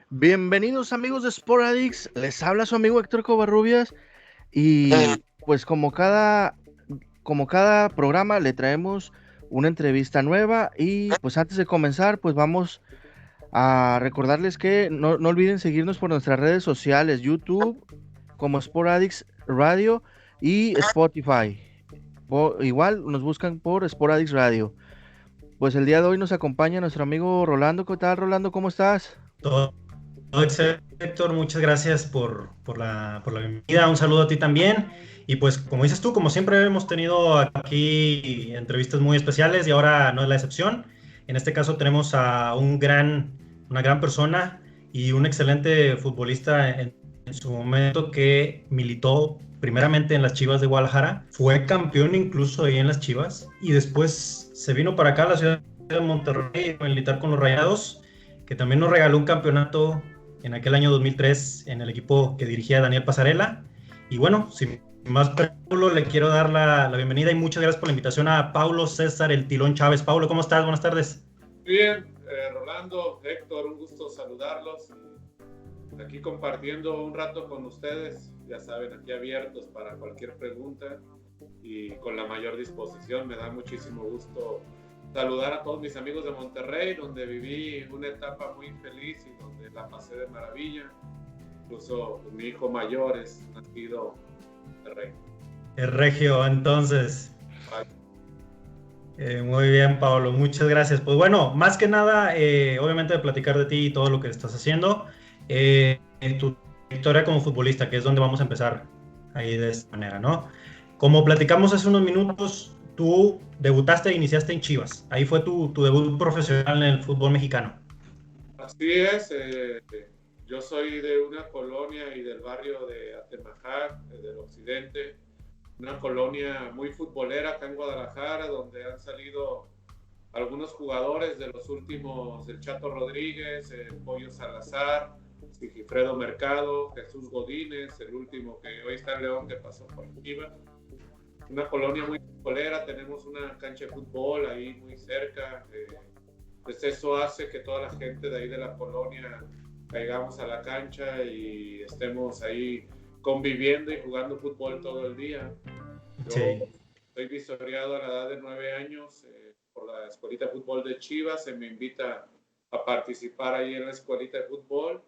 Bienvenidos amigos de Sport Addicts, les habla su amigo Héctor Covarrubias y pues como cada programa le traemos una entrevista nueva y pues antes de comenzar pues vamos a recordarles que no olviden seguirnos por nuestras redes sociales, YouTube como Sport Addicts Radio y Spotify. Igual nos buscan por Sport Addicts Radio. Pues el día de hoy nos acompaña nuestro amigo Rolando. ¿Qué tal, Rolando? ¿Cómo estás? Todo excelente, Héctor, muchas gracias por la bienvenida, un saludo a ti también. Y pues como dices tú, como siempre hemos tenido aquí entrevistas muy especiales y ahora no es la excepción. En este caso tenemos a una gran persona y un excelente futbolista en su momento que militó primeramente en las Chivas de Guadalajara, fue campeón incluso ahí en las Chivas y después se vino para acá a la ciudad de Monterrey a militar con los Rayados, que también nos regaló un campeonato en aquel año 2003 en el equipo que dirigía Daniel Pasarela. Y bueno, sin más preámbulo, le quiero dar la bienvenida y muchas gracias por la invitación a Paulo César El Tilón Chávez. Paulo, ¿cómo estás? Buenas tardes. Bien, Rolando, Héctor, un gusto saludarlos. Aquí compartiendo un rato con ustedes, ya saben, aquí abiertos para cualquier pregunta y con la mayor disposición. Me da muchísimo gusto saludar a todos mis amigos de Monterrey, donde viví una etapa muy feliz y donde la pasé de maravilla. Incluso mi hijo mayor es nacido en Monterrey. El regio, entonces. Muy bien, Pablo, muchas gracias. Pues bueno, más que nada, obviamente de platicar de ti y todo lo que estás haciendo, en tu historia como futbolista, que es donde vamos a empezar ahí de esta manera, ¿no? Como platicamos hace unos minutos, tú debutaste e iniciaste en Chivas. Ahí fue tu debut profesional en el fútbol mexicano. Así es. Yo soy de una colonia y del barrio de Atemajac, del occidente, una colonia muy futbolera acá en Guadalajara, donde han salido algunos jugadores de los últimos, el Chato Rodríguez, el Pollo Salazar, Sigifredo Mercado, Jesús Godínez, el último que hoy está en León, que pasó por Chivas. Una colonia muy futbolera, tenemos una cancha de fútbol ahí muy cerca, pues eso hace que toda la gente de ahí de la colonia caigamos a la cancha y estemos ahí conviviendo y jugando fútbol todo el día. Yo soy visoreado a la edad de 9 años por la escuelita de fútbol de Chivas, se me invita a participar ahí en la escuelita de fútbol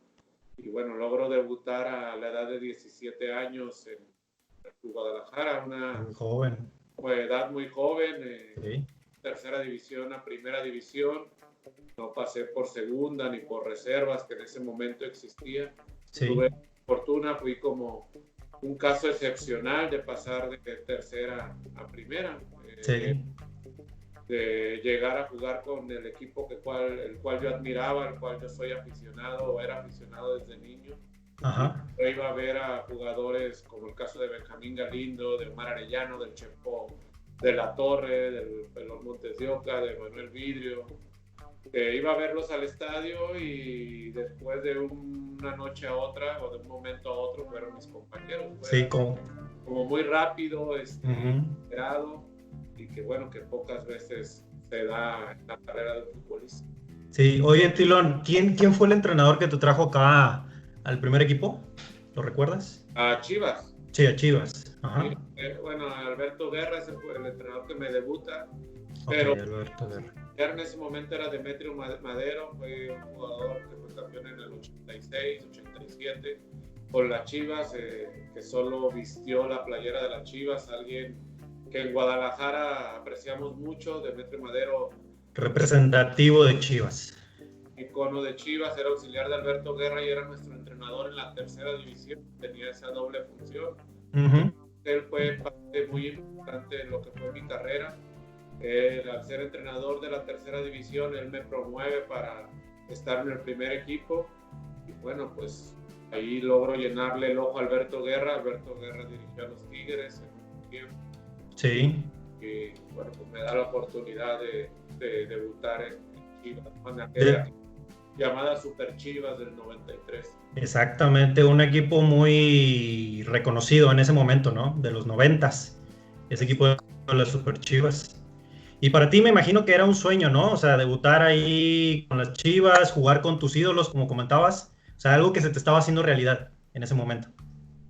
y bueno, logro debutar a la edad de 17 años en Guadalajara, una edad muy joven, tercera división a primera división, no pasé por segunda ni por reservas que en ese momento existía. Tuve fortuna, fui como un caso excepcional de pasar de tercera a primera, de llegar a jugar con el equipo el cual yo admiraba, al cual yo soy aficionado o era aficionado desde niño. Yo iba a ver a jugadores como el caso de Benjamín Galindo, de Omar Arellano, del Chepo de la Torre, del Pelón Montes de Oca, de Manuel Vidrio. Iba a verlos al estadio y después de una noche a otra o de un momento a otro fueron mis compañeros. Como muy rápido, esperado, y que bueno, que pocas veces se da en la carrera del futbolista. Sí, oye Tilón, ¿quién fue el entrenador que te trajo acá al primer equipo? ¿Lo recuerdas? A Chivas. Sí, a Chivas. Ajá. Bueno, Alberto Guerra es el entrenador que me debuta, pero Alberto Guerra. En ese momento era Demetrio Madero, fue un jugador que fue campeón en el 86, 87 con las Chivas, que solo vistió la playera de las Chivas, alguien que en Guadalajara apreciamos mucho. Demetrio Madero, representativo de Chivas, icono de Chivas, era auxiliar de Alberto Guerra y era nuestro entrenador en la tercera división, tenía esa doble función. Él fue parte muy importante en lo que fue mi carrera. Al ser entrenador de la tercera división, él me promueve para estar en el primer equipo y bueno, pues ahí logro llenarle el ojo a Alberto Guerra. Alberto Guerra dirigió a los Tigres en un tiempo. Sí. Y bueno, pues me da la oportunidad de debutar en Chivas, en aquella llamada Super Chivas del 93. Exactamente, un equipo muy reconocido en ese momento, ¿no? De los 90s. ese equipo de las Super Chivas. Y para ti me imagino que era un sueño, ¿no? O sea, debutar ahí con las Chivas, jugar con tus ídolos, como comentabas. O sea, algo que se te estaba haciendo realidad en ese momento.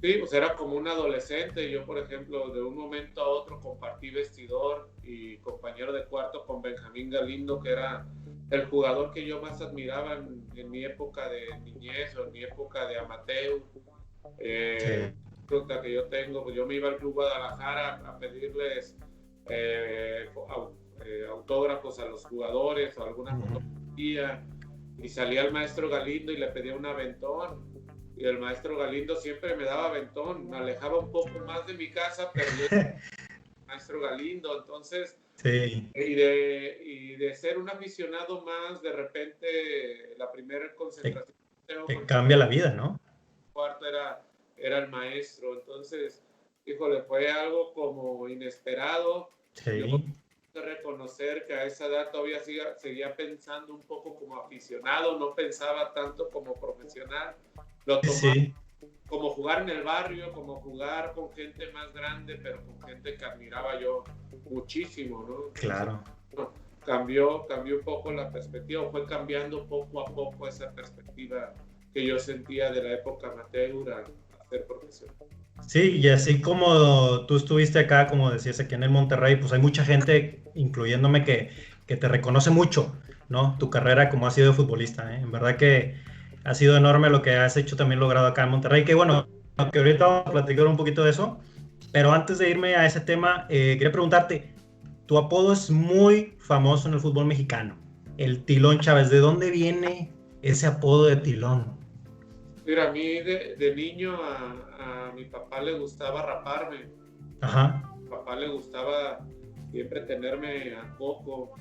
Sí, pues era como un adolescente. Yo, por ejemplo, de un momento a otro compartí vestidor y compañero de cuarto con Benjamín Galindo, que era el jugador que yo más admiraba en mi época de niñez o en mi época de amateur. Sí. Que yo tengo, pues yo me iba al Club Guadalajara a pedirles autógrafos a los jugadores o alguna fotografía, y salía el maestro Galindo y le pedía un aventón. Y el maestro Galindo siempre me daba aventón, me alejaba un poco más de mi casa, pero yo era el maestro Galindo. Entonces, sí. y de ser un aficionado más, de repente la primera concentración que cambia la vida, ¿no? Cuarto era el maestro. Entonces, híjole, fue algo como inesperado. Sí. Yo tengo que reconocer que a esa edad todavía seguía pensando un poco como aficionado, no pensaba tanto como profesional. Lo tomaba como jugar en el barrio, como jugar con gente más grande, pero con gente que admiraba yo muchísimo, ¿no? Entonces, claro. Bueno, cambió un poco la perspectiva, fue cambiando poco a poco esa perspectiva que yo sentía de la época amateur a ser profesional. Sí, y así como tú estuviste acá, como decías, aquí en el Monterrey, pues hay mucha gente, incluyéndome, que te reconoce mucho, ¿no? Tu carrera como has sido futbolista, ¿eh? En verdad que ha sido enorme lo que has hecho, también logrado acá en Monterrey, que bueno, que ahorita vamos a platicar un poquito de eso, pero antes de irme a ese tema, quería preguntarte, tu apodo es muy famoso en el fútbol mexicano, el Tilón Chávez. ¿De dónde viene ese apodo de Tilón? Mira, a mí de niño a mi papá le gustaba raparme. Ajá. A mi papá le gustaba siempre tenerme a coco.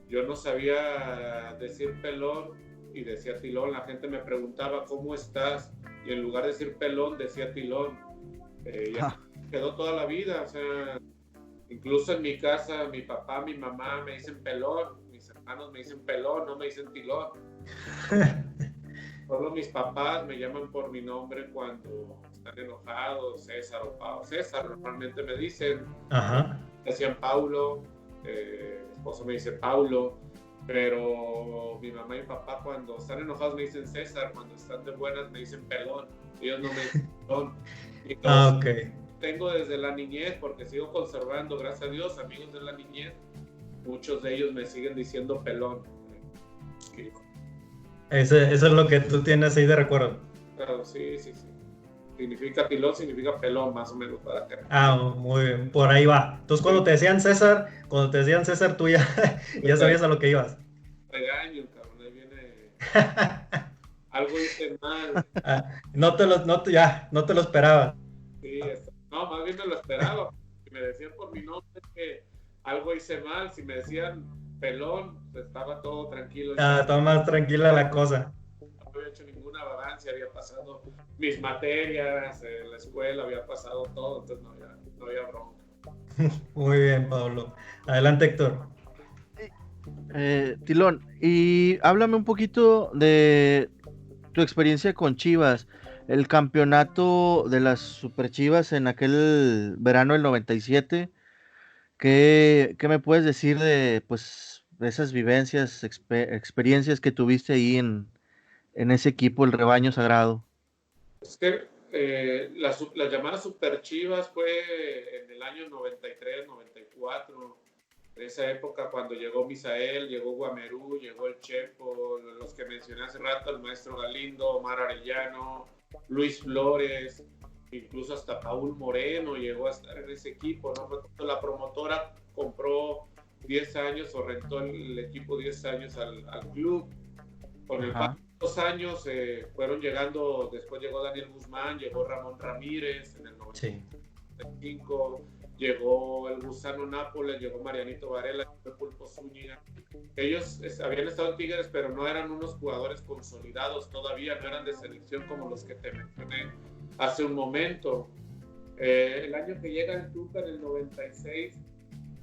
Yo no sabía decir pelón y decía Tilón. La gente me preguntaba ¿cómo estás? Y en lugar de decir pelón decía Tilón. Ya quedó toda la vida. O sea, incluso en mi casa mi papá, mi mamá me dicen pelón, mis hermanos me dicen pelón, no me dicen Tilón. Solo mis papás me llaman por mi nombre cuando están enojados, César o Pau. César normalmente me dicen. Ajá. Decían Paulo, mi esposo me dice Paulo, pero mi mamá y mi papá cuando están enojados me dicen César, cuando están de buenas me dicen pelón, ellos no me dicen pelón. Ok. Tengo desde la niñez, porque sigo conservando, gracias a Dios, amigos de la niñez, muchos de ellos me siguen diciendo pelón. Eso es lo que tú tienes ahí de recuerdo. Claro, sí. Significa Tilón, significa pelón, más o menos, para que... Muy bien, por ahí va. Entonces, cuando te decían César, tú ya sabías a lo que ibas. Regaño, cabrón, ahí viene... Algo hice mal. No te lo esperaba. Sí, no, más bien me lo esperaba. Si me decían por mi nombre que algo hice mal, si me decían pelón, pues estaba todo tranquilo. Estaba más tranquila la cosa. No había hecho ninguna avance, había pasado mis materias, en la escuela había pasado todo, entonces no había bronca. Muy bien, Pablo. Adelante, Héctor. Tilón, y háblame un poquito de tu experiencia con Chivas, el campeonato de las Super Chivas en aquel verano del 97. ¿Qué me puedes decir de, pues, de esas vivencias, experiencias que tuviste ahí en ese equipo, el Rebaño Sagrado? Es que la llamada Super Chivas fue en el año 93, 94. En esa época cuando llegó Misael, llegó Guamerú, llegó el Chepo, los que mencioné hace rato, el maestro Galindo, Omar Arellano, Luis Flores, incluso hasta Paul Moreno llegó a estar en ese equipo, ¿no? La promotora compró 10 años o rentó el equipo 10 años al club. Con el paso de 2 años fueron llegando, después llegó Daniel Guzmán, llegó Ramón Ramírez en el 95. Sí. Llegó el Gusano Nápoles, llegó Marianito Varela, llegó el Pulpo Zúñiga. Ellos habían estado en Tigres, pero no eran unos jugadores consolidados todavía, no eran de selección como los que te mencioné hace un momento. El año que llega el Tuca, en el 96,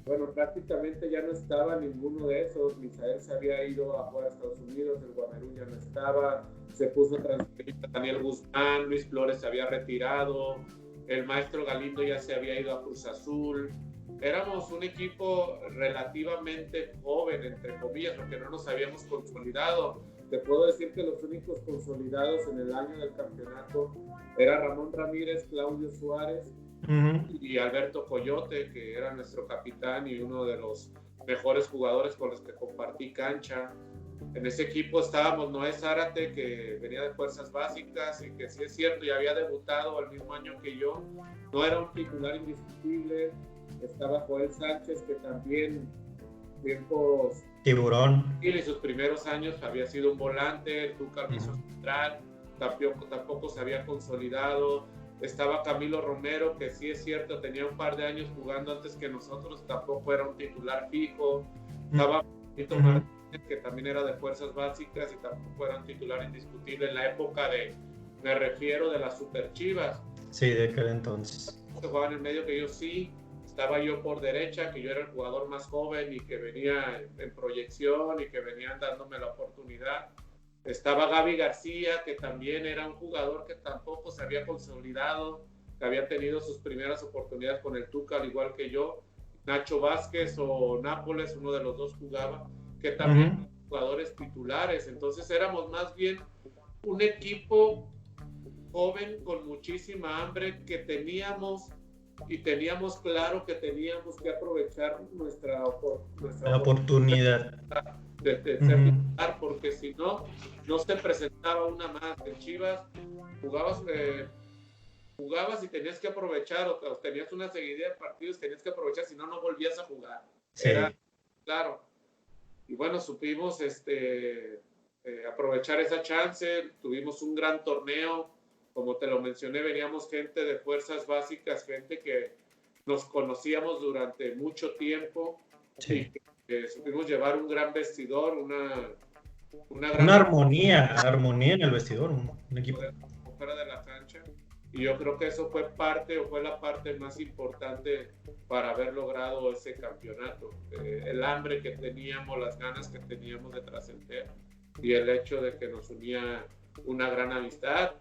bueno, prácticamente ya no estaba ninguno de esos. Misael se había ido afuera a Estados Unidos, el Guamerú ya no estaba, se puso a transferir a Daniel Guzmán, Luis Flores se había retirado. el maestro Galindo ya se había ido a Cruz Azul. Éramos un equipo relativamente joven, entre comillas, porque no nos habíamos consolidado. Te puedo decir que los únicos consolidados en el año del campeonato era Ramón Ramírez, Claudio Suárez y Alberto Coyote, que era nuestro capitán y uno de los mejores jugadores con los que compartí cancha. En ese equipo estábamos Noé Zárate, que venía de fuerzas básicas y que sí es cierto, ya había debutado el mismo año que yo. No era un titular indiscutible. Estaba Joel Sánchez, que también tiempos Tiburón. y sus primeros años había sido un volante. Tuca hizo central, tampoco se había consolidado. Estaba Camilo Romero, que sí es cierto, tenía un par de años jugando antes que nosotros, tampoco era un titular fijo. Estaba Benito Martínez, que también era de fuerzas básicas y tampoco era un titular indiscutible en la época me refiero, de las Super Chivas. Sí, de aquel entonces. Que jugaban en el medio, que yo sí. Estaba yo por derecha, que yo era el jugador más joven y que venía en proyección y que venían dándome la oportunidad. Estaba Gaby García, que también era un jugador que tampoco se había consolidado, que había tenido sus primeras oportunidades con el Tuca, al igual que yo. Nacho Vázquez o Nápoles, uno de los dos jugaba, que también jugadores titulares. Entonces éramos más bien un equipo joven con muchísima hambre, que teníamos claro que teníamos que aprovechar nuestra oportunidad de ser titular, porque si no se presentaba una más. En Chivas jugabas y tenías que aprovechar, o tenías una seguidilla de partidos, tenías que aprovechar, si no volvías a jugar. Sí. Era claro. Y bueno, supimos aprovechar esa chance. Tuvimos un gran torneo. Como te lo mencioné, veníamos gente de fuerzas básicas, gente que nos conocíamos durante mucho tiempo. Sí. Y que supimos llevar un gran vestidor, una armonía en el vestidor, un equipo fuera de la cancha. Y yo creo que eso fue la parte más importante para haber logrado ese campeonato. El hambre que teníamos, las ganas que teníamos de trascender y el hecho de que nos unía una gran amistad.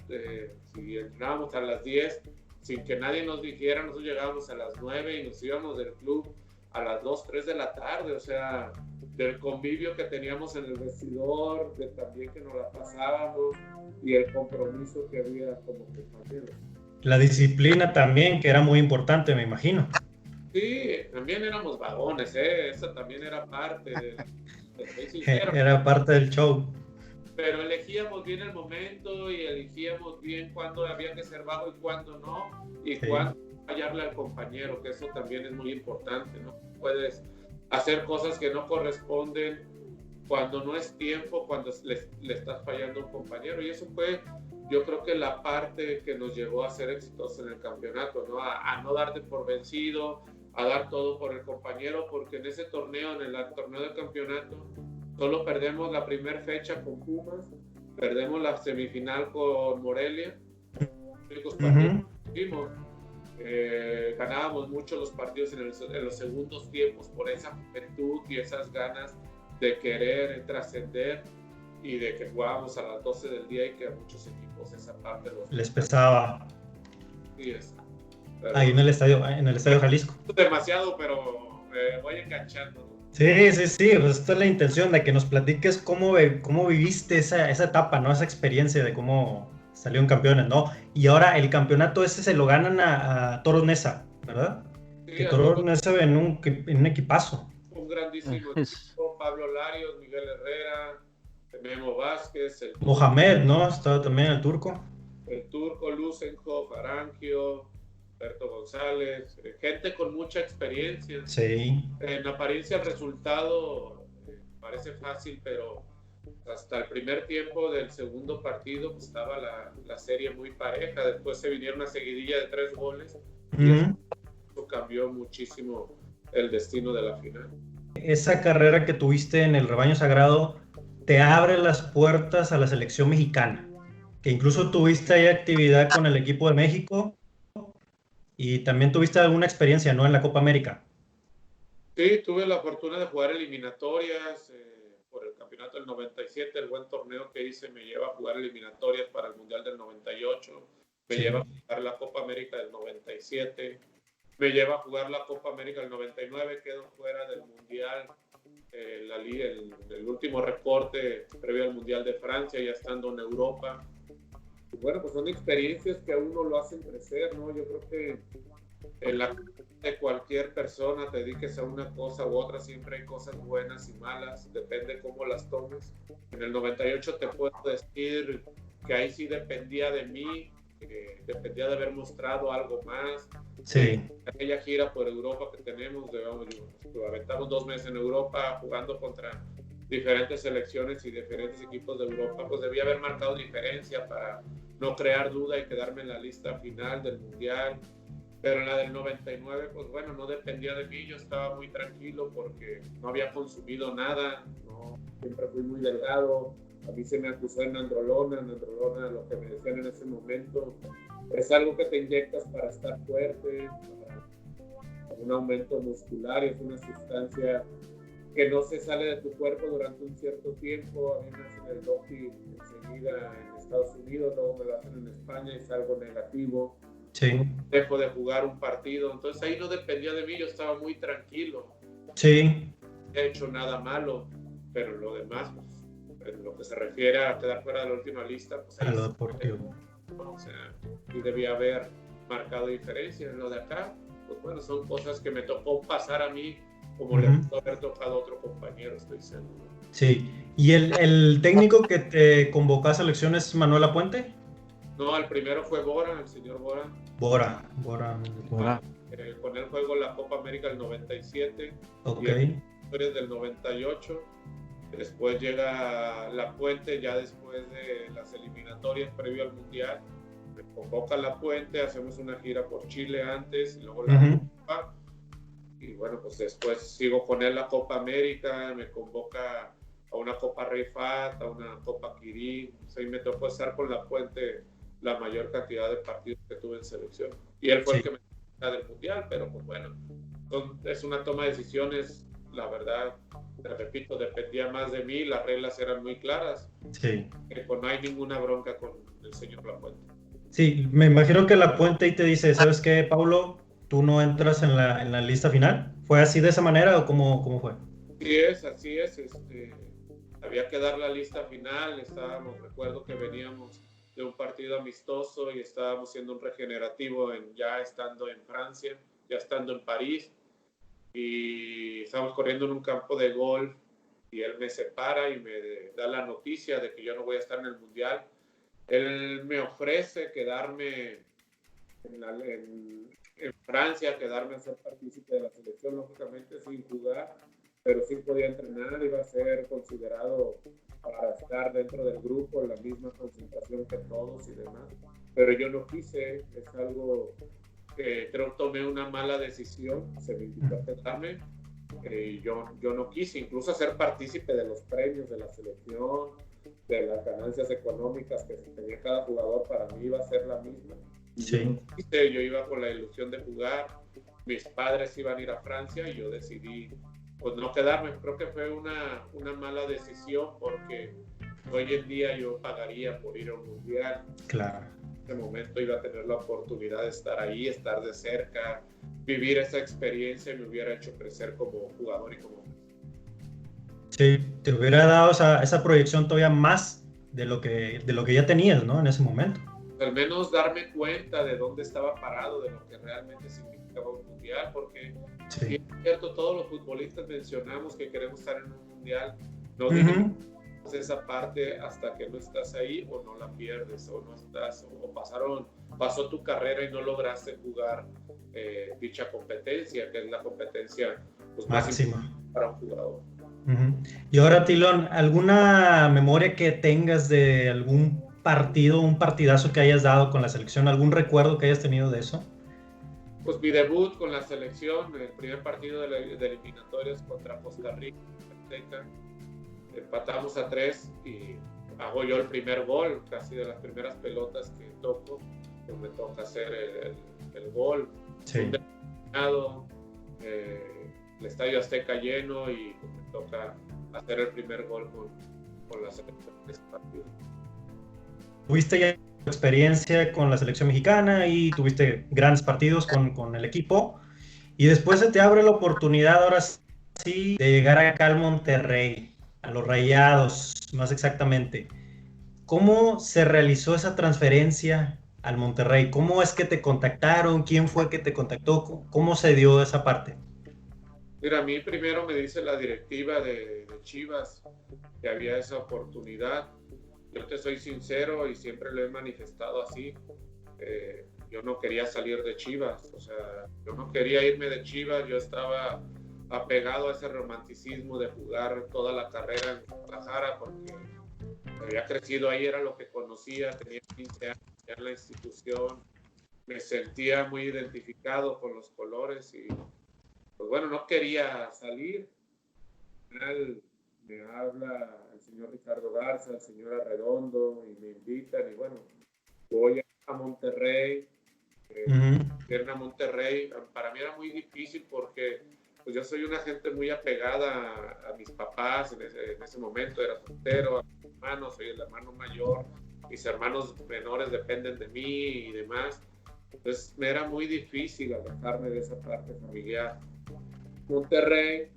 Si entrábamos a las 10, sin que nadie nos dijera, nosotros llegábamos a las 9 y nos íbamos del club a las 2, 3 de la tarde. O sea, del convivio que teníamos en el vestidor, de también que nos la pasábamos y el compromiso que había como compañeros. La disciplina también, que era muy importante, me imagino. Sí, también éramos vagones, eso también era parte era parte del show. Pero elegíamos bien el momento y elegíamos bien cuándo había que ser vago y cuándo no, y cuándo fallarle al compañero, que eso también es muy importante, ¿no? Puedes hacer cosas que no corresponden cuando no es tiempo, cuando le estás fallando a un compañero, y eso fue, yo creo que la parte que nos llevó a ser exitosos en el campeonato, ¿no? A no darte por vencido, a dar todo por el compañero, porque en ese torneo, en el torneo del campeonato, solo perdemos la primera fecha con Pumas, perdemos la semifinal con Morelia, ganábamos mucho los partidos en los segundos tiempos por esa juventud y esas ganas de querer trascender, y de que jugábamos a las 12 del día y que a muchos equipos esa parte les pesaba. Sí, ahí en el estadio Jalisco. Demasiado, pero me voy enganchando, ¿no? Sí, pues esta es la intención, de que nos platiques cómo viviste esa etapa, ¿no? Esa experiencia de cómo salieron campeones, ¿no? Y ahora el campeonato se lo ganan a Toros Neza, ¿verdad? Sí, que Toros Neza en un equipazo. Un grandísimo equipo, Pablo Larios, Miguel Herrera, Memo Vázquez, Mohamed, ¿no? Estaba también el turco. El turco, Lusenhoff, Arangio, Alberto González, gente con mucha experiencia. Sí. En apariencia el resultado parece fácil, pero hasta el primer tiempo del segundo partido pues, estaba la serie muy pareja. Después se vinieron una seguidilla de 3 goles y eso cambió muchísimo el destino de la final. Esa carrera que tuviste en el Rebaño Sagrado te abre las puertas a la selección mexicana, que incluso tuviste ahí actividad con el equipo de México. Y también tuviste alguna experiencia, ¿no? En la Copa América. Sí, tuve la fortuna de jugar eliminatorias por el campeonato del 97. El buen torneo que hice me lleva a jugar eliminatorias para el Mundial del 98. me lleva a jugar la Copa América del 97, me lleva a jugar la Copa América del 99, quedo fuera del Mundial, el último reporte previo al Mundial de Francia, ya estando en Europa. Y bueno, pues son experiencias que a uno lo hacen crecer, ¿no? Yo creo que en la de cualquier persona, te dediques a una cosa u otra, siempre hay cosas buenas y malas, depende cómo las tomes. En el 98 te puedo decir que ahí sí dependía de mí, dependía de haber mostrado algo más. Sí. Aquella gira por Europa que tenemos, aventamos 2 meses en Europa jugando contra diferentes selecciones y diferentes equipos de Europa, pues debía haber marcado diferencia para no crear duda y quedarme en la lista final del Mundial. Pero en la del 99, pues bueno, no dependía de mí, yo estaba muy tranquilo porque no había consumido nada, ¿no? Siempre fui muy delgado, a mí se me acusó en androlona, lo que me decían en ese momento, es algo que te inyectas para estar fuerte, para un aumento muscular, es una sustancia que no se sale de tu cuerpo durante un cierto tiempo. A mí me hacen el doping enseguida en Estados Unidos, luego me lo hacen en España y salgo negativo. Sí. Dejo de jugar un partido, entonces ahí no dependía de mí, yo estaba muy tranquilo. Sí. No he hecho nada malo, pero lo demás, pues, en lo que se refiere a quedar fuera de la última lista, pues a lo deportivo. O sea, y debía haber marcado diferencia. En lo de acá, pues bueno, son cosas que me tocó pasar a mí, como le pudo haber tocado a otro compañero, estoy seguro. Sí. ¿Y el técnico que te convocó a selección es Manuel Lapuente? No, el primero fue Bora, el señor Bora. Bora. Con él juego la Copa América del 97. Ok. Y el del 98. Después llega Lapuente, ya después de las eliminatorias previo al Mundial. Me convoca Lapuente, hacemos una gira por Chile antes, y luego la Copa. Y bueno, pues después sigo con él la Copa América, me convoca a una Copa Rey Fat, a una Copa Quirí. O sea, y me tocó estar con Lapuente la mayor cantidad de partidos que tuve en selección. Y él fue el que me dio del Mundial, pero pues bueno, es una toma de decisiones, la verdad, te repito, dependía más de mí, las reglas eran muy claras. Sí. Pues no hay ninguna bronca con el señor Lapuente. Sí, me imagino que Lapuente ahí te dice, ¿sabes qué, Paulo? Tú no entras en la lista final. ¿Fue así de esa manera o cómo fue? Así es. Había que dar la lista final, recuerdo que veníamos de un partido amistoso y estábamos haciendo un regenerativo ya estando en Francia, ya estando en París, y estábamos corriendo en un campo de golf y él me separa y me da la noticia de que yo no voy a estar en el Mundial. Él me ofrece quedarme en Francia, quedarme a ser partícipe de la selección, lógicamente sin jugar, pero sí podía entrenar, iba a ser considerado para estar dentro del grupo en la misma concentración que todos y demás, pero yo no quise. Es algo que creo que tomé una mala decisión, se me invitó a quedarme, y yo no quise incluso ser partícipe de los premios de la selección, de las ganancias económicas que tenía cada jugador. Para mí iba a ser la misma. Sí. Yo iba con la ilusión de jugar, mis padres iban a ir a Francia y yo decidí pues no quedarme. Creo que fue una mala decisión porque hoy en día yo pagaría por ir a un mundial. Claro. En ese momento iba a tener la oportunidad de estar ahí, estar de cerca, vivir esa experiencia y me hubiera hecho crecer como jugador y como... Sí, te hubiera dado esa proyección todavía más de lo que ya tenías, ¿no? En ese momento. Al menos darme cuenta de dónde estaba parado, de lo que realmente significaba un mundial, porque sí, es cierto, todos los futbolistas mencionamos que queremos estar en un mundial, no dijimos esa parte hasta que no estás ahí o no la pierdes o no estás, o pasó tu carrera y no lograste jugar dicha competencia, que es la competencia pues, máxima para un jugador. Y ahora, Tilón, ¿alguna memoria que tengas de algún partido, un partidazo que hayas dado con la selección? ¿Algún recuerdo que hayas tenido de eso? Pues mi debut con la selección, el primer partido de eliminatorias contra Costa Rica, empatamos a 3 y hago yo el primer gol, casi de las primeras pelotas que toco, pues me toca hacer el gol. Sí. El Estadio Azteca lleno y pues, me toca hacer el primer gol con la selección de ese partido. ¿Tuviste ya experiencia con la selección mexicana y tuviste grandes partidos con el equipo. Y después se te abre la oportunidad, ahora sí, de llegar acá al Monterrey, a los Rayados, más exactamente. ¿Cómo se realizó esa transferencia al Monterrey? ¿Cómo es que te contactaron? ¿Quién fue que te contactó? ¿Cómo se dio esa parte? Mira, a mí primero me dice la directiva de Chivas que había esa oportunidad. Yo te soy sincero y siempre lo he manifestado así. Yo no quería salir de Chivas, o sea, yo no quería irme de Chivas, yo estaba apegado a ese romanticismo de jugar toda la carrera en Guadalajara porque había crecido ahí, era lo que conocía, tenía 15 años ya en la institución, me sentía muy identificado con los colores y pues bueno, no quería salir. Al final me habla el señor Ricardo Garza, el señor Arredondo y me invitan y bueno, voy a Monterrey. A Monterrey, para mí era muy difícil porque pues yo soy una gente muy apegada a mis papás, en ese momento era soltero, a mis hermanos, soy el hermano mayor, mis hermanos menores dependen de mí y demás, entonces me era muy difícil alejarme de esa parte familiar. Monterrey,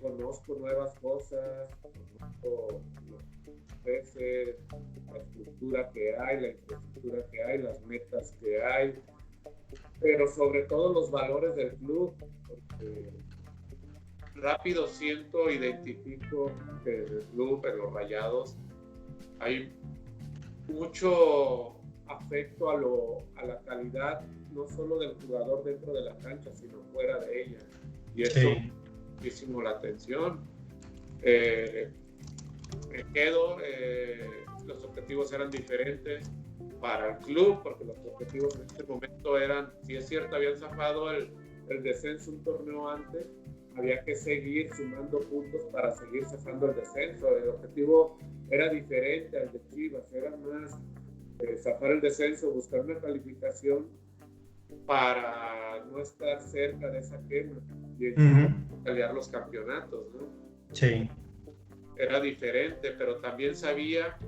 conozco nuevas cosas, conozco los peces, la estructura que hay, la infraestructura que hay, las metas que hay, pero sobre todo los valores del club, porque rápido identifico que en el club, en los Rayados, hay mucho afecto a la calidad, no solo del jugador dentro de la cancha, sino fuera de ella, y eso Sí. muchísimo la atención. Me quedo, los objetivos eran diferentes para el club, porque los objetivos en este momento eran, si es cierto, habían zafado el descenso un torneo antes, había que seguir sumando puntos para seguir zafando el descenso. El objetivo era diferente al de Chivas, era más zafar el descenso, buscar una calificación para no estar cerca de esa quema y pelear los campeonatos, ¿no? Sí. Era diferente, pero también sabía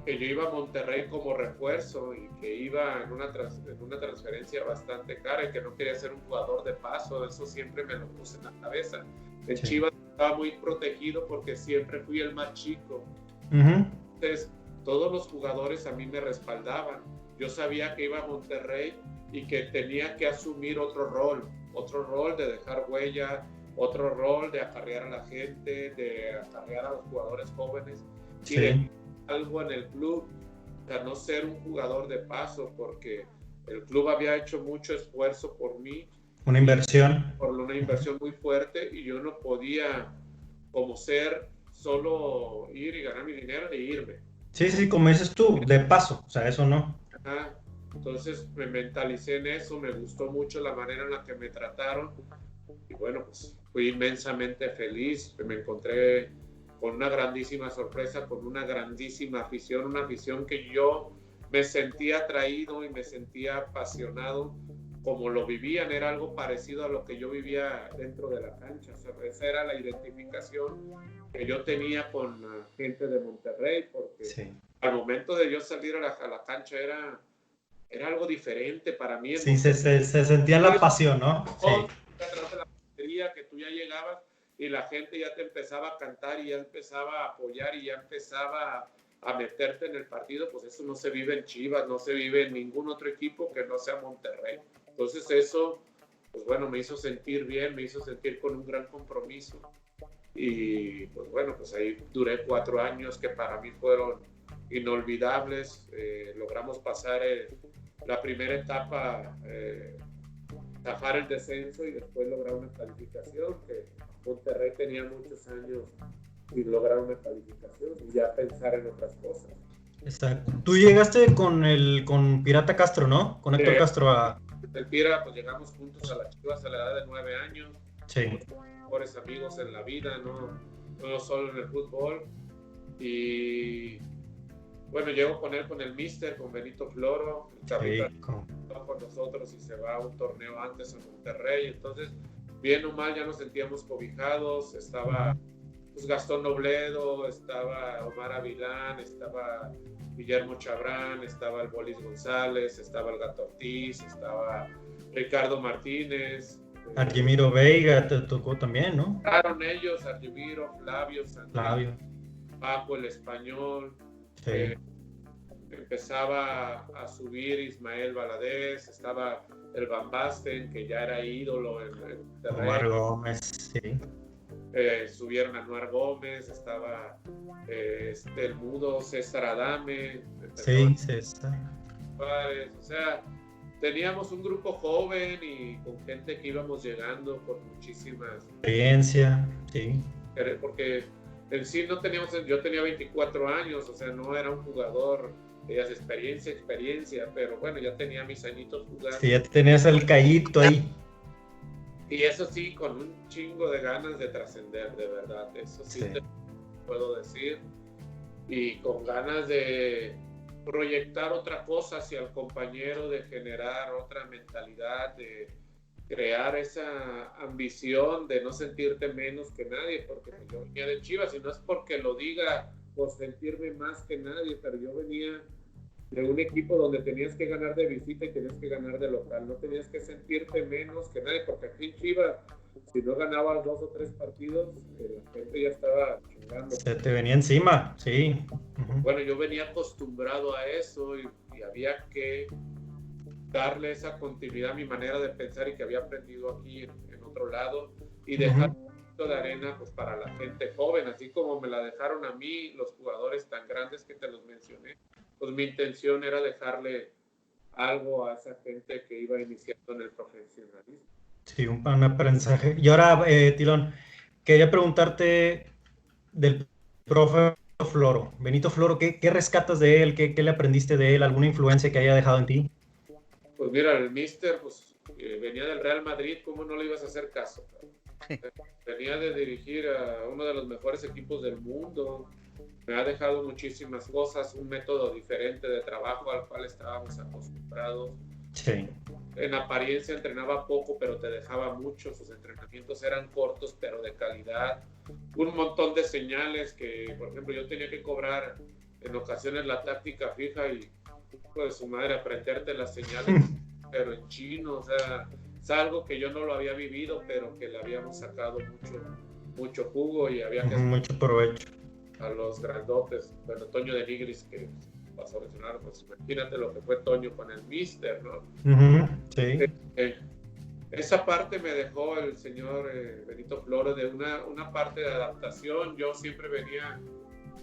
que yo iba a Monterrey como refuerzo y que iba en una transferencia bastante cara y que no quería ser un jugador de paso, eso siempre me lo puse en la cabeza. En Chivas estaba muy protegido porque siempre fui el más chico. Entonces, todos los jugadores a mí me respaldaban. Yo sabía que iba a Monterrey y que tenía que asumir otro rol de dejar huella, otro rol de acarrear a la gente, de acarrear a los jugadores jóvenes y de algo en el club, o sea, no ser un jugador de paso, porque el club había hecho mucho esfuerzo por mí. Una inversión. Por una inversión muy fuerte y yo no podía como ser solo ir y ganar mi dinero e irme. Sí, como dices tú, de paso, o sea, eso no. Ajá. Entonces me mentalicé en eso, me gustó mucho la manera en la que me trataron y bueno, pues fui inmensamente feliz, me encontré con una grandísima sorpresa, con una grandísima afición, una afición que yo me sentía atraído y me sentía apasionado como lo vivían, era algo parecido a lo que yo vivía dentro de la cancha, o sea, esa era la identificación que yo tenía con la gente de Monterrey, porque al momento de yo salir a la cancha era algo diferente para mí. Sí, se sentía la pasión, ¿no? Sí. Atrás de la portería, que tú ya llegabas y la gente ya te empezaba a cantar y ya empezaba a apoyar y ya empezaba a meterte en el partido, pues eso no se vive en Chivas, no se vive en ningún otro equipo que no sea Monterrey. Entonces eso, pues bueno, me hizo sentir bien, me hizo sentir con un gran compromiso. Y pues bueno, pues ahí duré 4 años que para mí fueron inolvidables. Logramos pasar la primera etapa, zafar el descenso y después lograr una calificación, que Monterrey tenía muchos años sin lograr una calificación y ya pensar en otras cosas. Exacto. Tú llegaste con Pirata Castro, ¿no? Con Héctor Castro El Pira, pues llegamos juntos a las Chivas a la edad de 9 años. Sí. Mejores amigos en la vida, no solo en el fútbol. Y bueno, llego con él, con el Mister, con Benito Floro, el capitán con nosotros y se va a un torneo antes en Monterrey. Entonces, bien o mal, ya nos sentíamos cobijados. Estaba pues Gastón Nobledo, estaba Omar Avilán, estaba Guillermo Chabrán, estaba el Bolis González, estaba el Gato Ortiz, estaba Ricardo Martínez. Argemiro Veiga te tocó también, ¿no? Entraron ellos, Argemiro, Flavio, Flavio, Paco el Español. sí. Empezaba a subir Ismael Valadez, estaba el Van Basten, que ya era ídolo en Omar Gómez, sí. Subieron a Anuar Gómez, estaba el mudo César Adame. Sí, César. O sea, teníamos un grupo joven y con gente que íbamos llegando con muchísimas experiencia, sí. Porque en sí no teníamos, yo tenía 24 años, o sea, no era un jugador de experiencia, pero bueno, ya tenía mis añitos jugando. Sí, ya tenías el callito ahí. Y eso sí, con un chingo de ganas de trascender, de verdad, eso sí, te puedo decir. Y con ganas de proyectar otra cosa hacia el compañero, de generar otra mentalidad, de crear esa ambición de no sentirte menos que nadie, porque yo venía de Chivas y no es porque lo diga por sentirme más que nadie, pero yo venía de un equipo donde tenías que ganar de visita y tenías que ganar de local, no tenías que sentirte menos que nadie, porque aquí en Chivas, si no ganabas 2 o 3 partidos, la gente ya estaba chingando. Se te venía encima, sí. Bueno, yo venía acostumbrado a eso y había que darle esa continuidad a mi manera de pensar y que había aprendido aquí en otro lado y dejar un poquito de arena pues para la gente joven, así como me la dejaron a mí los jugadores tan grandes que te los mencioné, pues mi intención era dejarle algo a esa gente que iba iniciando en el profesionalismo. Sí, un aprendizaje. Y ahora, Tilón, quería preguntarte del profe Floro, Benito Floro, ¿qué rescatas de él? ¿Qué le aprendiste de él? ¿Alguna influencia que haya dejado en ti? Pues mira, el míster pues, venía del Real Madrid, ¿cómo no le ibas a hacer caso? Venía de dirigir a uno de los mejores equipos del mundo, me ha dejado muchísimas cosas, un método diferente de trabajo al cual estábamos acostumbrados. Sí. En apariencia entrenaba poco, pero te dejaba mucho, sus entrenamientos eran cortos, pero de calidad. Un montón de señales que, por ejemplo, yo tenía que cobrar en ocasiones la táctica fija y pues su madre aprenderte las señales, pero en chino, o sea, es algo que yo no lo había vivido, pero que le habíamos sacado mucho jugo y había que mucho provecho. A los grandotes, bueno, Toño de Nigris, que pasó a mencionar, pues imagínate lo que fue Toño con el míster, ¿no? Sí. Esa parte me dejó el señor Benito Floro de una parte de adaptación. Yo siempre venía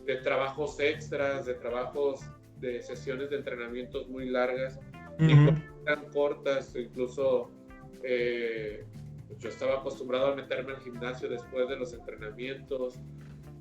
de trabajos extras, de trabajos de sesiones de entrenamientos muy largas y tan cortas, incluso yo estaba acostumbrado a meterme al gimnasio después de los entrenamientos,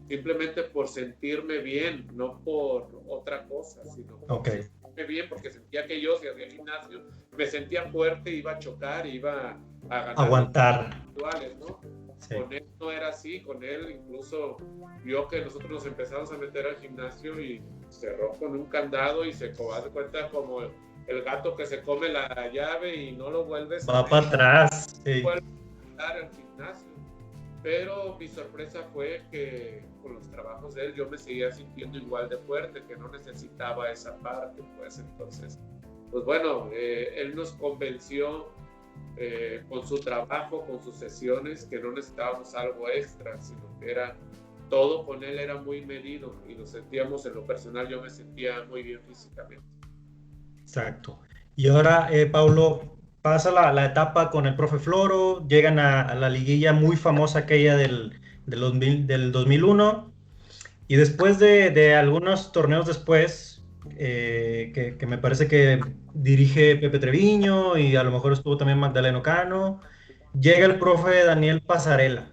simplemente por sentirme bien, no por otra cosa, sino por sentirme bien, porque sentía que yo, si hacía gimnasio, me sentía fuerte, iba a chocar, iba a ganar. Aguantar. Actuales, ¿no? Sí. Con él no era así, con él incluso vio que nosotros nos empezamos a meter al gimnasio y cerró con un candado y se hace cuenta como el gato que se come la llave y no lo vuelves va para atrás. Sí. Vuelve a estar al gimnasio. Pero mi sorpresa fue que con los trabajos de él yo me seguía sintiendo igual de fuerte, que no necesitaba esa parte, pues entonces, pues bueno, él nos convenció con su trabajo, con sus sesiones, que no necesitábamos algo extra, sino que era todo con él era muy medido y nos sentíamos, en lo personal yo me sentía muy bien físicamente. Exacto. Y ahora, Paulo, pasa la etapa con el profe Floro, llegan a la liguilla muy famosa aquella del 2001, y después de algunos torneos después, que me parece que dirige Pepe Treviño y a lo mejor estuvo también Magdaleno Cano, llega el profe Daniel Pasarela,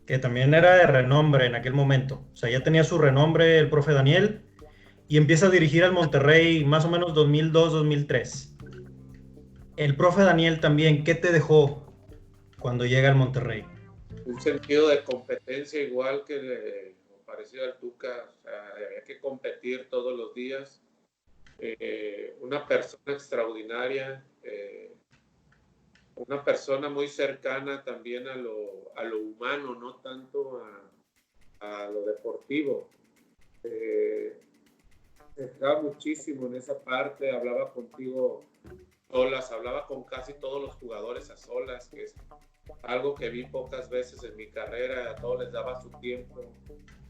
que también era de renombre en aquel momento, o sea, ya tenía su renombre el profe Daniel, y empieza a dirigir al Monterrey más o menos 2002-2003. El profe Daniel también, ¿qué te dejó cuando llega al Monterrey? Un sentido de competencia igual que parecido al Tuca, o sea, había que competir todos los días. Una persona extraordinaria, una persona muy cercana también a lo humano, no tanto a lo deportivo. Estaba muchísimo en esa parte, hablaba contigo solas, hablaba con casi todos los jugadores a solas, que es algo que vi pocas veces en mi carrera. A todos les daba su tiempo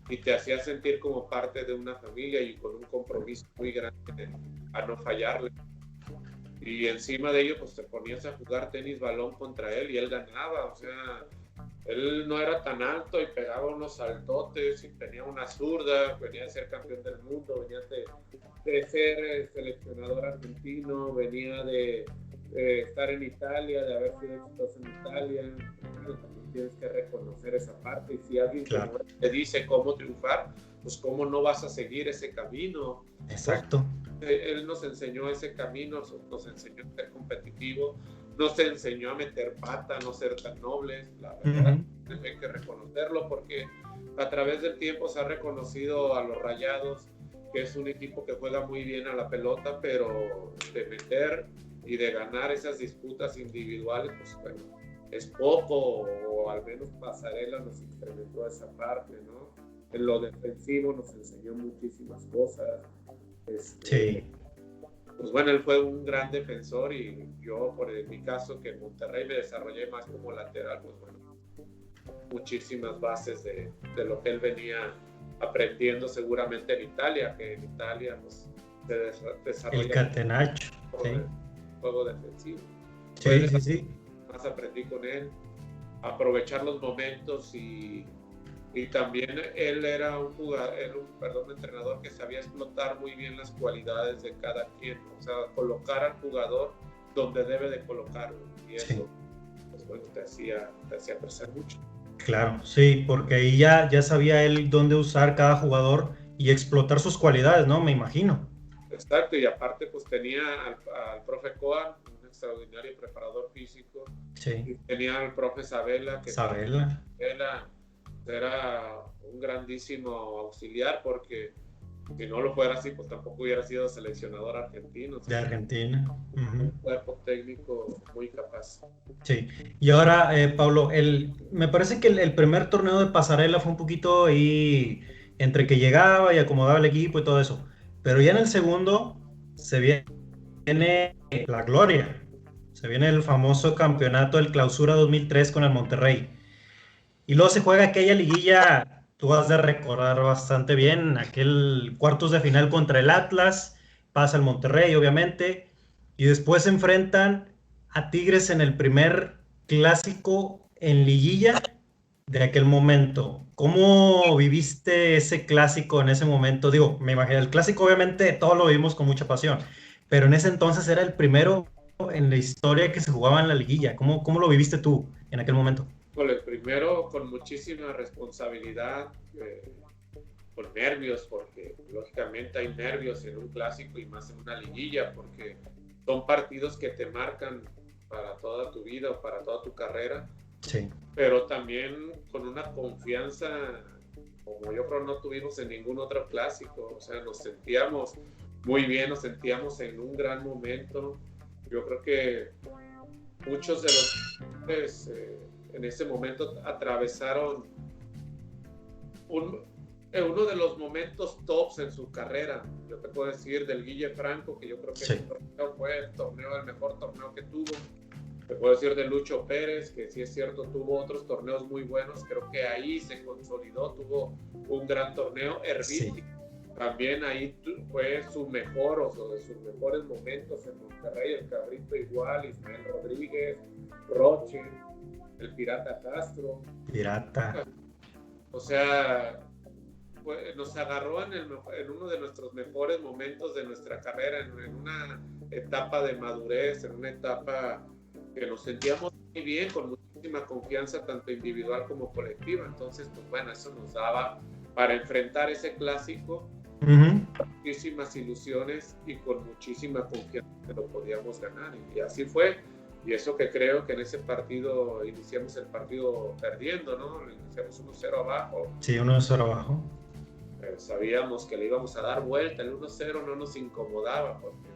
y te hacía sentir como parte de una familia y con un compromiso muy grande a no fallarle. Y encima de ello, pues te ponías a jugar tenis balón contra él y él ganaba. O sea, él no era tan alto y pegaba unos saltotes y tenía una zurda, venía de ser campeón del mundo, venía de ser seleccionador argentino, venía de estar en Italia, de haber sido exitoso en Italia. Bueno, también tienes que reconocer esa parte. Y si alguien te dice cómo triunfar, pues cómo no vas a seguir ese camino. Exacto. Él nos enseñó ese camino, nos enseñó a ser competitivo, nos enseñó a meter pata, no ser tan nobles. La verdad, hay que reconocerlo, porque a través del tiempo se ha reconocido a los Rayados que es un equipo que juega muy bien a la pelota, pero de meter y de ganar esas disputas individuales, pues bueno, es poco, o al menos Pasarela nos incrementó esa parte, ¿no? En lo defensivo nos enseñó muchísimas cosas. Sí. Pues bueno, él fue un gran defensor, y yo, por mi caso, que en Monterrey me desarrollé más como lateral, pues bueno, muchísimas bases de lo que él venía aprendiendo seguramente en Italia, que en Italia pues, se desarrolla el catenaccio, juego defensivo. Sí. Más aprendí con él, aprovechar los momentos, y también él era un entrenador que sabía explotar muy bien las cualidades de cada quien, o sea, colocar al jugador donde debe de colocarlo, y eso pues bueno, te hacía crecer mucho. Claro, sí, porque ahí ya sabía él dónde usar cada jugador y explotar sus cualidades, ¿no? Me imagino. Exacto, y aparte pues tenía al profe Coan, un extraordinario preparador físico, y tenía al profe Sabella, que era un grandísimo auxiliar, porque si no lo fuera así, pues tampoco hubiera sido seleccionador argentino. De Argentina. Un cuerpo técnico muy capaz. Sí, y ahora, Pablo, me parece que el primer torneo de Pasarela fue un poquito ahí entre que llegaba y acomodaba el equipo y todo eso, pero ya en el segundo se viene la gloria, se viene el famoso campeonato del Clausura 2003 con el Monterrey, y luego se juega aquella liguilla, tú has de recordar bastante bien, aquel cuartos de final contra el Atlas, pasa el Monterrey obviamente, y después se enfrentan a Tigres en el primer clásico en liguilla de aquel momento. ¿Cómo viviste ese clásico en ese momento? Digo, me imagino, el clásico obviamente todos lo vivimos con mucha pasión, pero en ese entonces era el primero en la historia que se jugaba en la liguilla. ¿Cómo lo viviste tú en aquel momento? Pues primero con muchísima responsabilidad, con nervios, porque lógicamente hay nervios en un clásico y más en una liguilla, porque son partidos que te marcan para toda tu vida o para toda tu carrera. Sí. Pero también con una confianza como yo creo no tuvimos en ningún otro clásico. O sea, nos sentíamos muy bien, nos sentíamos en un gran momento. Yo creo que muchos de los en ese momento atravesaron uno de los momentos tops en su carrera. Yo te puedo decir del Guille Franco, que yo creo que ese torneo fue el mejor torneo que tuvo. Te puedo decir de Lucho Pérez, que sí es cierto, tuvo otros torneos muy buenos. Creo que ahí se consolidó, tuvo un gran torneo. Herbiti, también ahí fue su mejor, o de sus mejores momentos en Monterrey. El Cabrito igual, Ismael Rodríguez, Roche, el Pirata Castro. O sea, nos agarró en uno de nuestros mejores momentos de nuestra carrera, en una etapa de madurez, en una etapa que nos sentíamos muy bien, con muchísima confianza, tanto individual como colectiva. Entonces, pues bueno, eso nos daba para enfrentar ese clásico, muchísimas ilusiones y con muchísima confianza que lo podíamos ganar. Y así fue. Y eso que creo que en ese partido iniciamos el partido perdiendo, ¿no? Iniciamos 1-0 abajo. Sí, 1-0 abajo. Pero sabíamos que le íbamos a dar vuelta. El 1-0 no nos incomodaba porque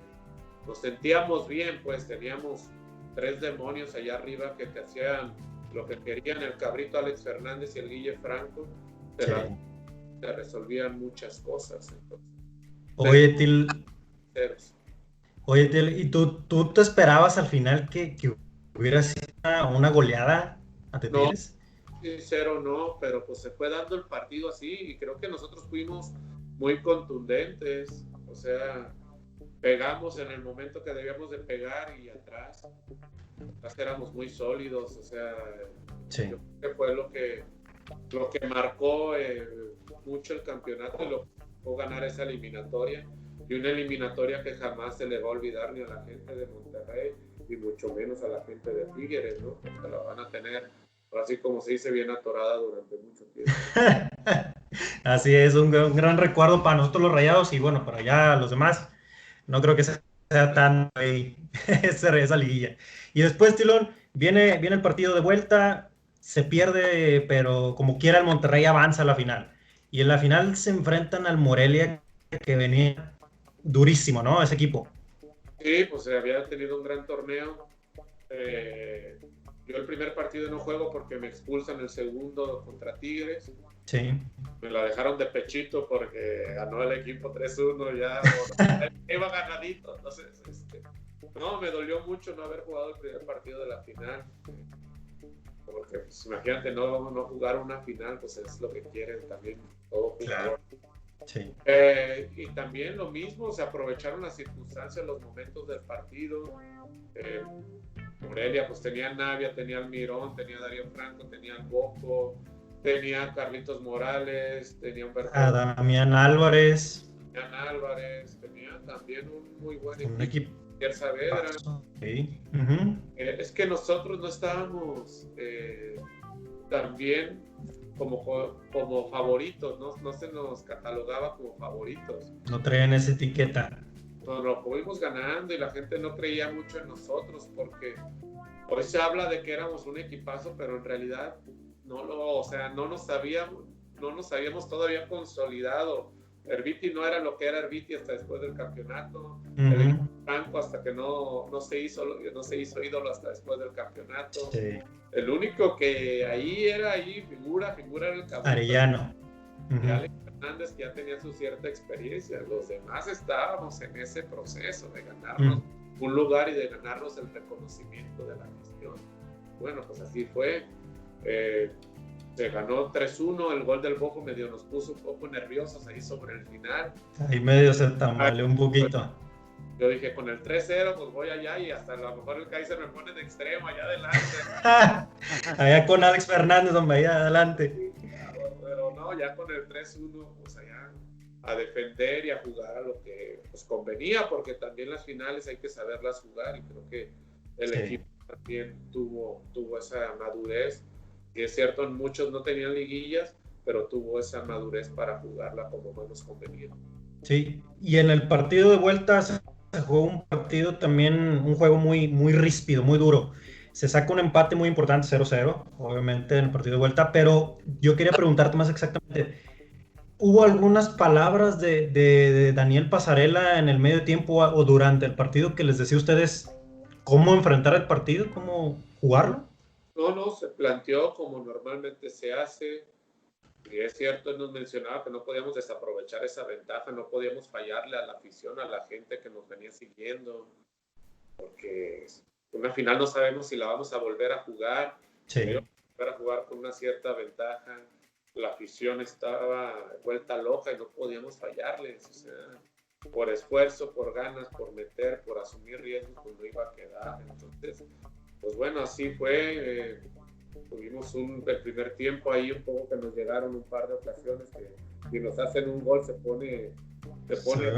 nos sentíamos bien, pues teníamos 3 demonios allá arriba que te hacían lo que querían. El Cabrito Alex Fernández y el Guille Franco te resolvían muchas cosas. Entonces, Oye, Til, ceros. oye, Til, ¿y tú te esperabas al final que hubiera sido una goleada ante No, Tigres? sincero no, pero pues se fue dando el partido así y creo que nosotros fuimos muy contundentes, o sea, pegamos en el momento que debíamos de pegar y atrás éramos muy sólidos, o sea, Sí. yo creo que fue lo que marcó mucho el campeonato y lo que fue ganar esa eliminatoria, y una eliminatoria que jamás se le va a olvidar ni a la gente de Monterrey y mucho menos a la gente de Tigres, ¿no? Porque la van a tener, así como se dice, bien atorada durante mucho tiempo. Así es, un gran recuerdo para nosotros los Rayados y bueno, para ya los demás, no creo que sea tan esa liguilla. Y después, Tilón, viene el partido de vuelta, se pierde, pero como quiera el Monterrey avanza a la final. Y en la final se enfrentan al Morelia, que venía durísimo, ¿no? Ese equipo. Sí, pues había tenido un gran torneo. Yo el primer partido no juego porque me expulsan el segundo contra Tigres. Sí. Me la dejaron de pechito porque ganó el equipo 3-1 ya. Iba ganadito. Entonces, no, me dolió mucho no haber jugado el primer partido de la final. Porque, pues, imagínate, no jugar una final, pues es lo que quieren también todo jugador. Sí. Y también lo mismo, se aprovecharon las circunstancias, los momentos del partido. Morelia, pues tenía Navia, tenía Almirón, tenía Darío Franco, tenía Boco, tenía Carlitos Morales, tenía Humberto. Damián Álvarez. Tenía también un muy buen equipo. Pierre Saavedra. Sí. Es que nosotros no estábamos tan bien como favoritos, no se nos catalogaba como favoritos. No traían esa etiqueta. Nos lo fuimos ganando y la gente no creía mucho en nosotros porque hoy se habla de que éramos un equipazo, pero en realidad no nos habíamos todavía consolidado. Herbiti no era lo que era Herbiti hasta después del campeonato. El Franco hasta que no se hizo ídolo hasta después del campeonato. Sí. El único que figura era el cabrón Arellano. y Alex Fernández, que ya tenía su cierta experiencia. Los demás estábamos en ese proceso de ganarnos un lugar y de ganarnos el reconocimiento de la gestión. Bueno, pues así fue. Se ganó 3-1, el gol del Bojo medio nos puso un poco nerviosos ahí sobre el final. Ahí medio se tambaleó un poquito. Yo dije, con el 3-0 pues voy allá y hasta a lo mejor el Kaiser me pone de extremo allá adelante. Allá con Alex Fernández, hombre, allá adelante. Pero no, ya con el 3-1 pues allá a defender y a jugar a lo que pues convenía, porque también las finales hay que saberlas jugar y creo que el equipo también tuvo esa madurez. Y es cierto, muchos no tenían liguillas, pero tuvo esa madurez para jugarla como más nos convenía. Sí, y en el partido de vuelta se jugó un partido también, un juego muy, muy ríspido, muy duro. Se saca un empate muy importante, 0-0, obviamente en el partido de vuelta, pero yo quería preguntarte más exactamente, ¿hubo algunas palabras de Daniel Passarella en el medio tiempo o durante el partido que les decía a ustedes cómo enfrentar el partido, cómo jugarlo? No, se planteó como normalmente se hace. Y es cierto, él nos mencionaba que no podíamos desaprovechar esa ventaja, no podíamos fallarle a la afición, a la gente que nos venía siguiendo, porque una final no sabemos si la vamos a volver a jugar. Sí. Volver a jugar con una cierta ventaja. La afición estaba vuelta loca y no podíamos fallarles. O sea, por esfuerzo, por ganas, por meter, por asumir riesgos, pues no iba a quedar. Entonces, pues bueno, así fue. Tuvimos el primer tiempo ahí un poco que nos llegaron un par de ocasiones que si nos hacen un gol se pone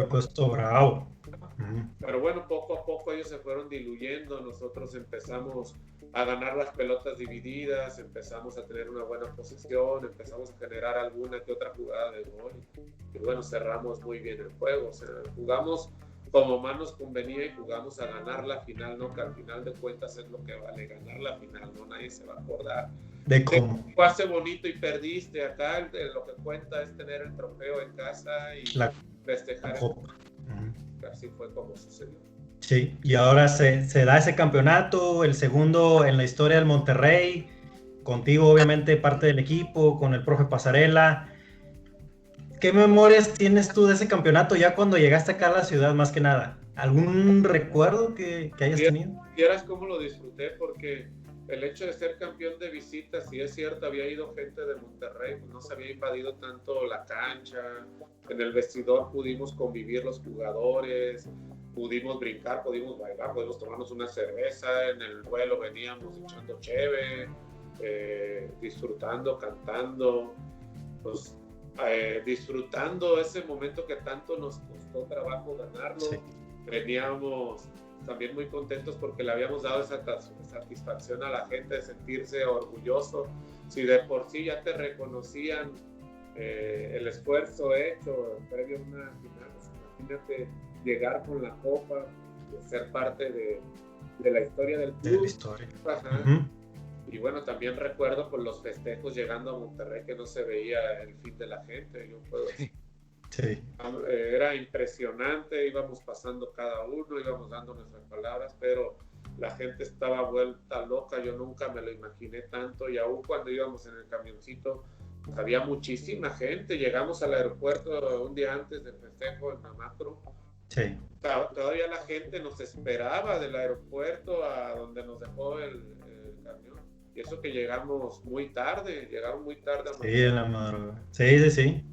puesto bravo. Pero bueno, poco a poco ellos se fueron diluyendo, nosotros empezamos a ganar las pelotas divididas, empezamos a tener una buena posesión, empezamos a generar alguna que otra jugada de gol y bueno, cerramos muy bien el juego, o sea, jugamos como más nos convenía y jugamos a ganar la final, ¿no? Que al final de cuentas es lo que vale, ganar la final, ¿no? Nadie se va a acordar de cómo jugaste bonito y perdiste. Acá lo que cuenta es tener el trofeo en casa y festejar. Así fue como sucedió. Sí, y ahora se da ese campeonato, el segundo en la historia del Monterrey, contigo obviamente parte del equipo, con el profe Passarella. ¿qué memorias tienes tú de ese campeonato ya cuando llegaste acá a la ciudad, más que nada? ¿Algún recuerdo que hayas tenido? Vieras cómo lo disfruté, porque el hecho de ser campeón de visita, si es cierto, había ido gente de Monterrey, pues no se había invadido tanto la cancha, en el vestidor pudimos convivir los jugadores, pudimos brincar, pudimos bailar, pudimos tomarnos una cerveza, en el vuelo veníamos echando cheve, disfrutando, cantando, pues disfrutando ese momento que tanto nos costó trabajo ganarlo. Sí. Veníamos también muy contentos porque le habíamos dado esa satisfacción a la gente de sentirse orgulloso. Si de por sí ya te reconocían el esfuerzo hecho previo a una final, pues imagínate llegar con la copa, ser parte de la historia del club. De la historia. Ajá. Y bueno, también recuerdo con los festejos llegando a Monterrey que no se veía el fin de la gente. Yo puedo decir. Sí. Era impresionante, íbamos pasando cada uno, íbamos dando nuestras palabras, pero la gente estaba vuelta loca, yo nunca me lo imaginé tanto, y aún cuando íbamos en el camioncito, pues había muchísima gente. Llegamos al aeropuerto un día antes del festejo en Mamacro. Sí. Todavía la gente nos esperaba del aeropuerto a donde nos dejó el camión, y eso que llegamos muy tarde, llegaron muy tarde a Mamacro. Sí, en la madrugada. Sí.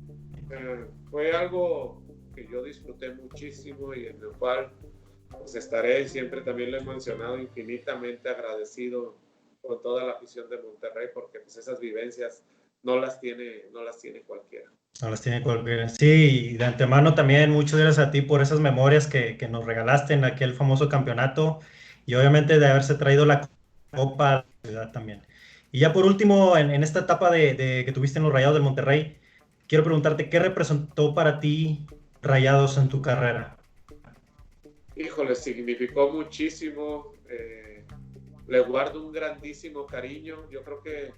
Fue algo que yo disfruté muchísimo y en el cual pues estaré, siempre también lo he mencionado, infinitamente agradecido con toda la afición de Monterrey, porque pues esas vivencias no las tiene cualquiera. No las tiene cualquiera. Sí, y de antemano también muchas gracias a ti por esas memorias que nos regalaste en aquel famoso campeonato, y obviamente de haberse traído la copa a la ciudad también. Y ya por último, en esta etapa de que tuviste en los Rayados del Monterrey, quiero preguntarte, ¿qué representó para ti Rayados en tu carrera? Híjole, significó muchísimo. Le guardo un grandísimo cariño. Yo creo que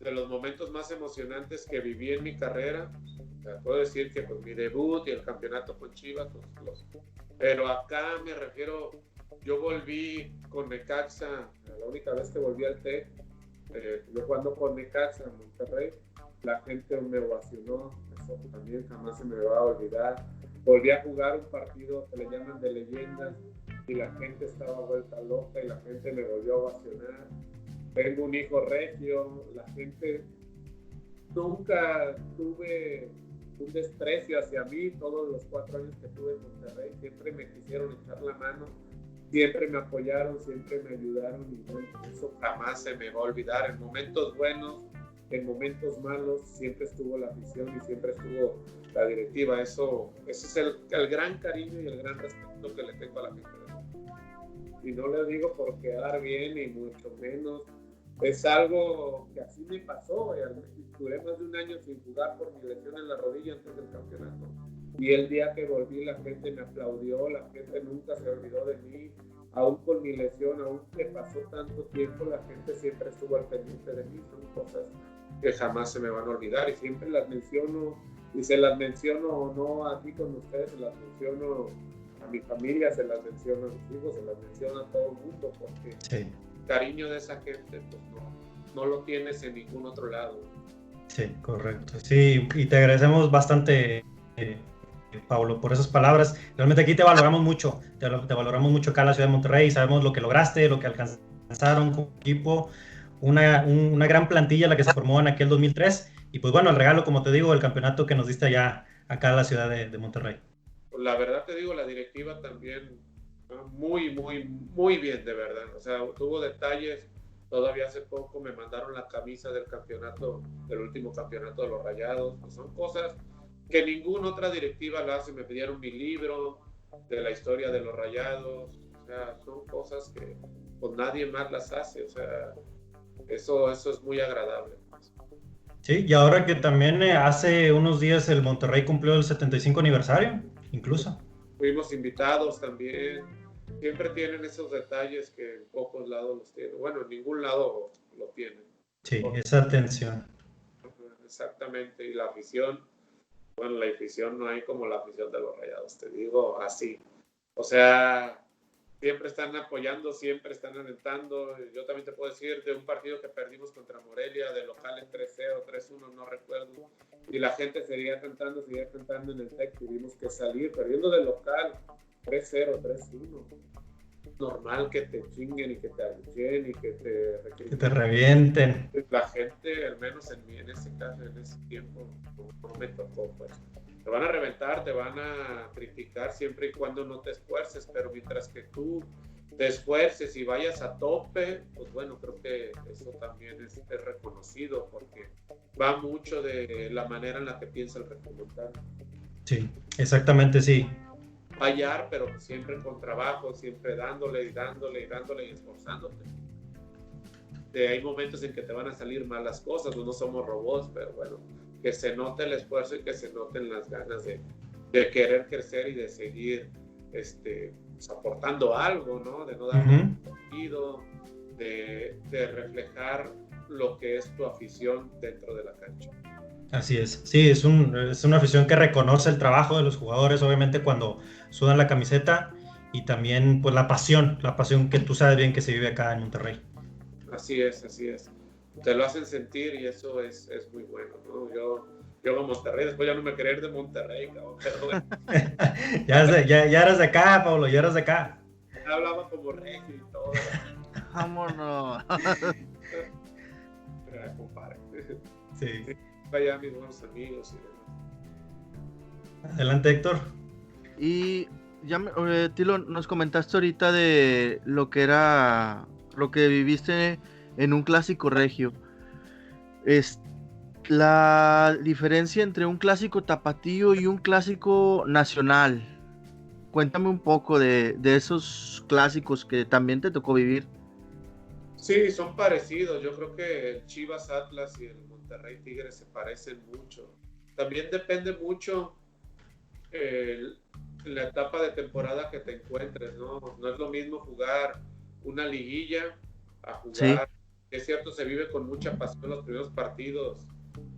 de los momentos más emocionantes que viví en mi carrera, puedo decir que pues mi debut y el campeonato con Chivas, pero acá me refiero, yo volví con Necaxa, la única vez que volví al TEC, yo jugando con Necaxa en Monterrey, la gente me ovacionó, eso también jamás se me va a olvidar. Volví a jugar un partido que le llaman de leyendas y la gente estaba vuelta loca y la gente me volvió a ovacionar. Tengo un hijo regio, la gente, nunca tuve un desprecio hacia mí. Todos los 4 años que tuve en Monterrey siempre me quisieron echar la mano, siempre me apoyaron, siempre me ayudaron, y bueno, eso jamás se me va a olvidar. En momentos buenos, en momentos malos, siempre estuvo la afición y siempre estuvo la directiva. Ese es el gran cariño y el gran respeto que le tengo a la gente. Y no le digo por quedar bien, ni mucho menos. Es algo que así me pasó. Duré más de un año sin jugar por mi lesión en la rodilla antes del campeonato. Y el día que volví, la gente me aplaudió, la gente nunca se olvidó de mí. Aún con mi lesión, aún que pasó tanto tiempo, la gente siempre estuvo al pendiente de mí. Son cosas que jamás se me van a olvidar, y siempre las menciono, y se las menciono no aquí con ustedes, se las menciono a mi familia, se las menciono a mis hijos, se las menciono a todo el mundo, porque el cariño de esa gente pues no lo tienes en ningún otro lado. Sí, correcto. Sí, y te agradecemos bastante, Pablo, por esas palabras. Realmente aquí te valoramos mucho, te valoramos mucho acá en la ciudad de Monterrey, sabemos lo que lograste, lo que alcanzaron como equipo, una gran plantilla la que se formó en aquel 2003, y pues bueno, el regalo, como te digo, el campeonato que nos diste allá acá en la ciudad de Monterrey. La verdad te digo, la directiva también muy bien, de verdad. O sea, tuvo detalles. Todavía hace poco me mandaron la camisa del campeonato, del último campeonato de los Rayados. Pues son cosas que ninguna otra directiva la hace. Me pidieron mi libro de la historia de los Rayados. O sea, son cosas que pues nadie más las hace. O sea, eso es muy agradable. Sí, y ahora que también hace unos días el Monterrey cumplió el 75 aniversario, incluso. Fuimos invitados también. Siempre tienen esos detalles que en pocos lados los tienen. Bueno, en ningún lado lo tienen. Sí, esa atención. Exactamente, y la afición, bueno, la afición no hay como la afición de los Rayados, te digo así. O sea, siempre están apoyando, siempre están alentando. Yo también te puedo decir de un partido que perdimos contra Morelia, de local en 3-0, 3-1, no recuerdo, y la gente seguía cantando en el TEC, tuvimos que salir perdiendo de local 3-0, 3-1. Normal que te chinguen y que te abuchen y que te revienten. La gente, al menos en ese caso, en ese tiempo, no me tocó, pues. Te van a reventar, te van a criticar siempre y cuando no te esfuerces, pero mientras que tú te esfuerces y vayas a tope, pues bueno, creo que eso también es reconocido, porque va mucho de la manera en la que piensa el republicano. Sí, exactamente, sí. Fallar, pero siempre con trabajo, siempre dándole y esforzándote. Hay momentos en que te van a salir malas cosas, no somos robots, pero bueno, que se note el esfuerzo y que se noten las ganas de querer crecer y de seguir aportando algo, ¿no? De no dar sentido, de reflejar lo que es tu afición dentro de la cancha. Así es, sí, es una afición que reconoce el trabajo de los jugadores, obviamente cuando sudan la camiseta, y también pues la pasión que tú sabes bien que se vive acá en Monterrey. Así es. Te lo hacen sentir y eso es muy bueno, ¿no? Yo a Monterrey, después ya no me quería ir de Monterrey, cabrón, pero bueno. ya eras de acá, Pablo, ya eras de acá. Ya hablaba como regio y todo. Vámonos. Compadre. Sí. Vaya mis buenos amigos. Adelante, Héctor. Y ya, Tilo, nos comentaste ahorita de lo que viviste en un clásico regio. Es la diferencia entre un clásico tapatío y un clásico nacional. Cuéntame un poco de esos clásicos que también te tocó vivir. Sí, son parecidos. Yo creo que el Chivas Atlas y el Monterrey Tigres se parecen mucho. También depende mucho la etapa de temporada que te encuentres, ¿no? No es lo mismo jugar una liguilla a jugar. Sí. Es cierto, se vive con mucha pasión los primeros partidos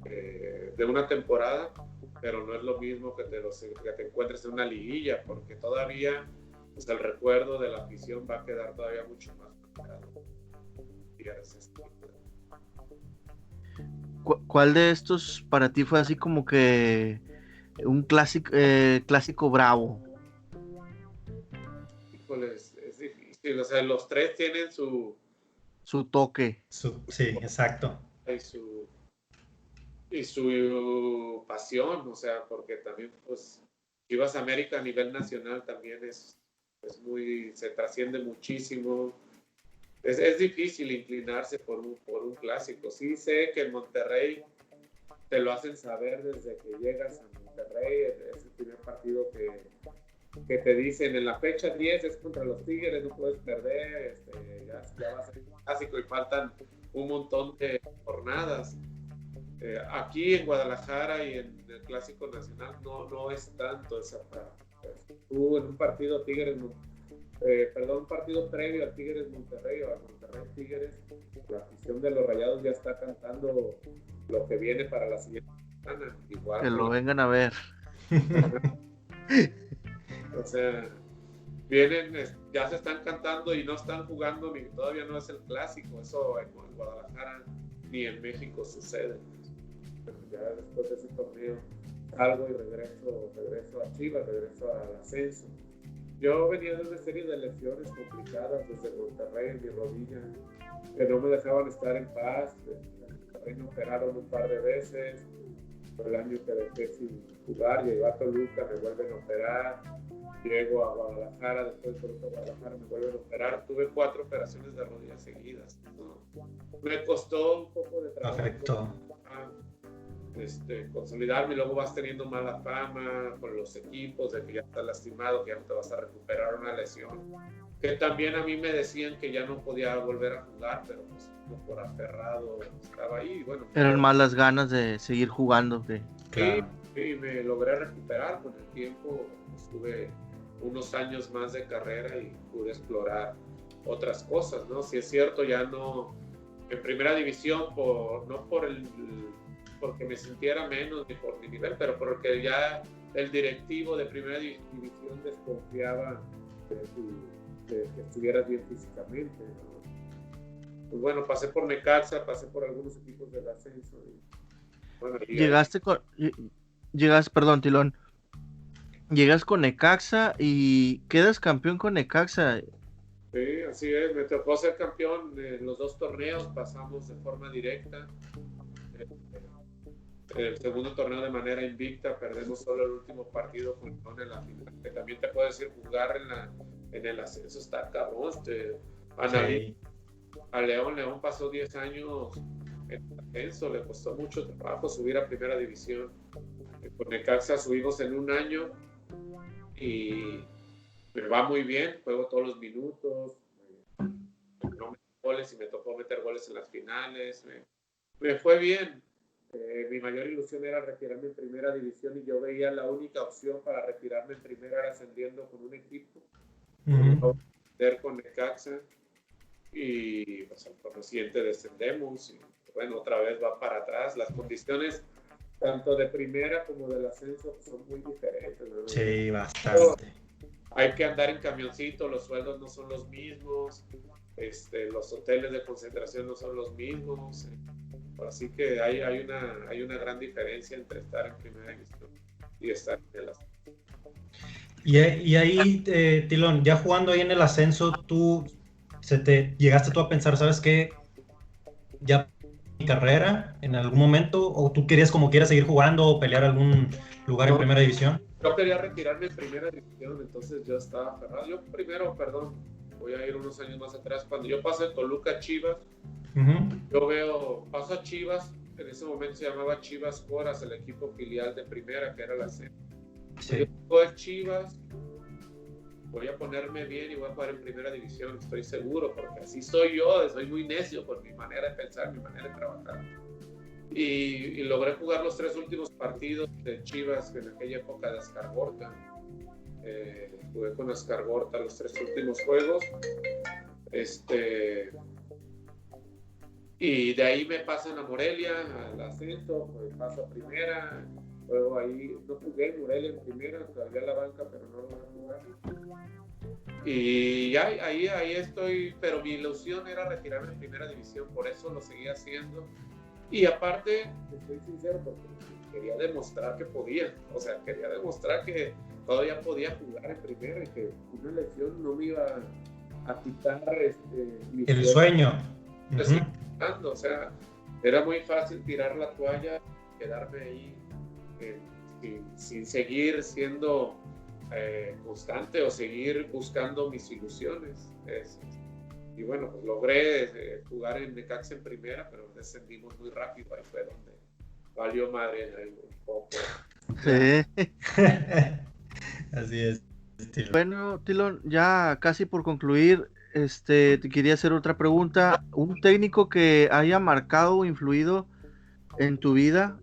de una temporada, pero no es lo mismo que te encuentres en una liguilla, porque todavía pues, el recuerdo de la afición va a quedar todavía mucho más marcado. ¿Cuál de estos para ti fue así como que un clásico bravo? Híjoles, es difícil, o sea, los tres tienen su toque. Sí, exacto. Y su pasión, o sea, porque también pues Chivas América a nivel nacional también es se trasciende muchísimo. Es difícil inclinarse por un clásico. Sí sé que en Monterrey te lo hacen saber desde que llegas a Monterrey. Es el primer partido que te dicen en la fecha 10 es contra los Tigres, no puedes perder, ya va a ser clásico y faltan un montón de jornadas. Aquí en Guadalajara y en el Clásico Nacional no es tanto esa parte. Tú en un partido un partido previo al Tigres Monterrey o al Monterrey Tigres, la afición de los Rayados ya está cantando lo que viene para la siguiente semana. Igual que lo vengan a ver. O sea, vienen, ya se están cantando y no están jugando, ni todavía no es el clásico. Eso en Guadalajara ni en México sucede. Ya después de ese torneo salgo y regreso a Chivas, regreso al ascenso. Yo venía de una serie de lesiones complicadas desde Monterrey en mi rodilla, que no me dejaban estar en paz. Me operaron un par de veces. El año que dejé sin jugar, llegué a Toluca, me vuelven a operar. Llego a Guadalajara, después de Guadalajara me vuelven a operar. Tuve 4 operaciones de rodillas seguidas. Me costó un poco de trabajo. Perfecto. Consolidarme, y luego vas teniendo mala fama con los equipos de que ya estás lastimado, que ya no te vas a recuperar una lesión, que también a mí me decían que ya no podía volver a jugar, pero pues no por aferrado estaba ahí. Bueno, eran más las ganas de seguir jugando que... Claro. Sí, me logré recuperar con el tiempo. Estuve unos años más de carrera y pude explorar otras cosas, ¿no? Si es cierto, ya no en primera división, no porque me sintiera menos ni por mi nivel, pero porque ya el directivo de primera división desconfiaba que estuvieras bien físicamente, ¿no? Pues bueno, pasé por Necaxa, pasé por algunos equipos del ascenso. Y, bueno, Perdón, Tilón. Llegas con Necaxa y quedas campeón con Necaxa. sí, así es. Me tocó ser campeón en los 2 torneos, pasamos de forma directa. El segundo torneo de manera invicta, perdemos solo el último partido con León en la final. Que también te puedo decir, jugar en el ascenso está cabrón. Sí. A León pasó 10 años en el ascenso, le costó mucho trabajo subir a primera división. Con Necaxa subimos en un año y me va muy bien, juego todos los minutos, no meto goles y me tocó meter goles en las finales, me fue bien. Mi mayor ilusión era retirarme en primera división y yo veía la única opción para retirarme en primera era ascendiendo con un equipo, con Necaxa, y pues al torneo siguiente descendemos y bueno, otra vez va para atrás. Las condiciones tanto de primera como del ascenso son muy diferentes, ¿no? Sí, bastante. Hay que andar en camioncito, los sueldos no son los mismos, los hoteles de concentración no son los mismos, así que hay una gran diferencia entre estar en primera división y estar en el ascenso. Y ahí, Tilón, ya jugando ahí en el ascenso, llegaste tú a pensar, ¿sabes qué? Ya mi carrera en algún momento, o tú querías como quieras seguir jugando o pelear algún lugar en primera división? Yo quería retirarme en primera división, entonces yo estaba aferrado. Yo primero, voy a ir unos años más atrás, cuando yo paso de Toluca a Chivas, paso a Chivas, en ese momento se llamaba Chivas Coras, el equipo filial de primera, que era la C. Sí. Yo voy a Chivas, voy a ponerme bien y voy a jugar en primera división, estoy seguro, porque así soy yo, soy muy necio por mi manera de pensar, mi manera de trabajar. Y logré jugar los 3 últimos partidos de Chivas en aquella época de Ascargorta. Jugué con Ascargorta los 3 últimos juegos. Y de ahí me pasan a Morelia, al ascenso, pues paso a primera. Luego ahí, no jugué en Morelia en primera, salí a la banca, pero no logré jugar. Y ya ahí estoy, pero mi ilusión era retirarme en primera división, por eso lo seguí haciendo. Y aparte, estoy sincero, porque quería demostrar que podía, quería demostrar que todavía podía jugar en primera y que una lesión no me iba a quitar el sueño. Era muy fácil tirar la toalla, quedarme ahí sin seguir siendo constante o seguir buscando mis ilusiones. Y bueno, pues logré jugar en Necaxa en primera, pero descendimos muy rápido. Ahí fue donde valió madre un poco. Sí. Así es. Bueno, Tilón, ya casi por concluir, te quería hacer otra pregunta. ¿Un técnico que haya marcado o influido en tu vida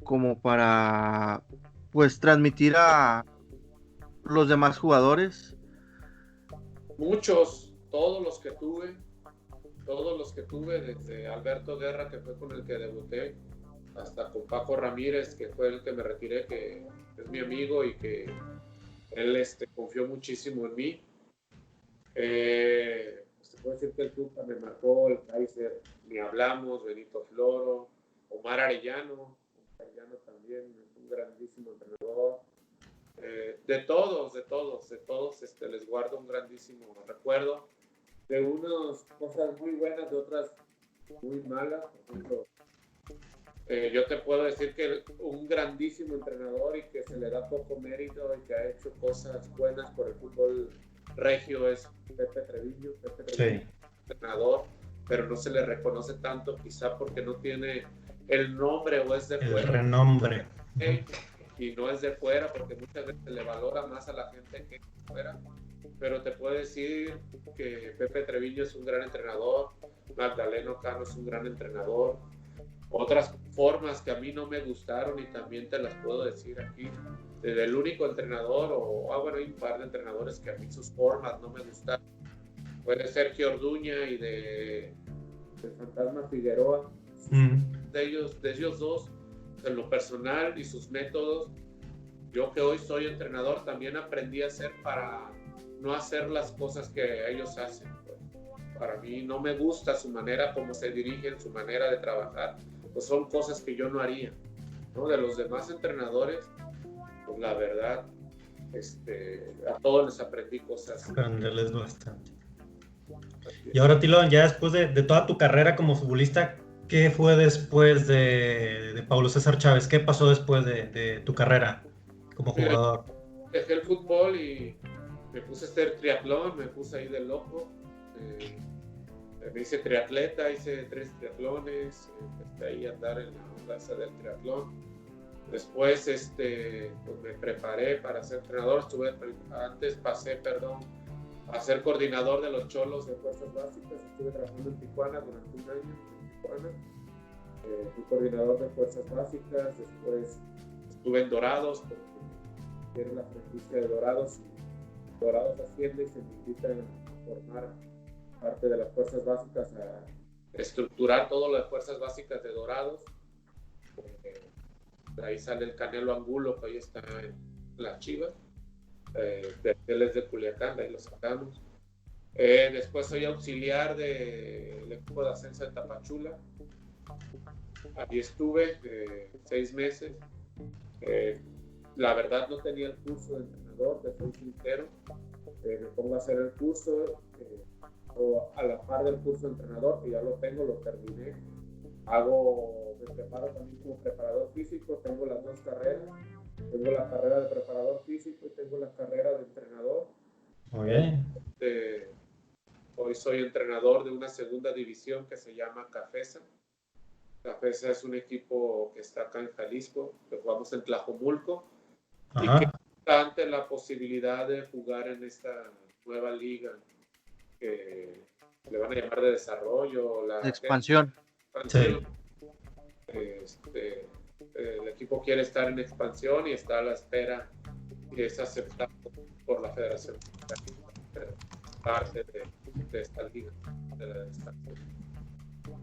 como para, pues, transmitir a los demás jugadores? Muchos, todos los que tuve, desde Alberto Guerra, que fue con el que debuté, hasta con Paco Ramírez, que fue el que me retiré, que es mi amigo y que él confió muchísimo en mí. Se puede decir que el Tuca me marcó, el Kaiser, ni hablamos, Benito Floro, Omar Arellano también, es un grandísimo entrenador. De todos les guardo un grandísimo recuerdo, de unas cosas muy buenas, de otras muy malas. Por ejemplo, yo te puedo decir que un grandísimo entrenador y que se le da poco mérito y que ha hecho cosas buenas por el fútbol regio es Pepe Treviño. Sí. Entrenador, pero no se le reconoce tanto, quizá porque no tiene el nombre o es de fuera. El renombre. Y no es de fuera, porque muchas veces se le valora más a la gente que de fuera. Pero te puedo decir que Pepe Treviño es un gran entrenador, Magdaleno Cano es un gran entrenador. Otras formas que a mí no me gustaron y también te las puedo decir aquí, del único entrenador, hay un par de entrenadores que a mí sus formas no me gustaron. Fue de Sergio Orduña y de Fantasma Figueroa. De ellos dos, en lo personal y sus métodos, yo que hoy soy entrenador también aprendí a hacer para no hacer las cosas que ellos hacen. Pues. Para mí no me gusta su manera como se dirigen, su manera de trabajar, pues son cosas que yo no haría, ¿no? De los demás entrenadores, pues la verdad, a todos les aprendí cosas. Aprenderles bastante. Y ahora, Tilón, ya después de toda tu carrera como futbolista, ¿qué fue después de Paulo César Chávez? ¿Qué pasó después de tu carrera como jugador? Dejé el fútbol y me puse a hacer triatlón, me puse ahí de loco. Me hice triatleta, hice 3 triatlones, empecé ahí a andar en la plaza del triatlón. Después pues me preparé para ser entrenador, pasé a ser coordinador de los cholos de fuerzas básicas. Estuve trabajando en Tijuana durante un año. Fui coordinador de fuerzas básicas, después estuve en Dorados, porque era la franquicia de Dorados. Dorados asciende y se invita a formar parte de las fuerzas básicas, a estructurar todo lo de fuerzas básicas de Dorados. De ahí sale el Canelo Angulo, que ahí está en las Chivas. Él es de Culiacán, de ahí lo sacamos. Después soy auxiliar del equipo de ascenso de Tapachula. Ahí estuve 6 meses. La verdad no tenía el curso de entrenador, te soy sincero. Me pongo a hacer el curso o a la par del curso de entrenador, que ya lo tengo, lo terminé. Me preparo también como preparador físico, tengo las 2 carreras. Tengo la carrera de preparador físico y tengo la carrera de entrenador. Muy bien. Hoy soy entrenador de una segunda división que se llama Cafesa. Cafesa es un equipo que está acá en Jalisco, que jugamos en Tlajomulco. Ajá. Y que está ante la posibilidad de jugar en esta nueva liga que le van a llamar de desarrollo. De expansión. Sí. El equipo quiere estar en expansión y está a la espera y es aceptado por la Federación parte de esta liga de la expansión.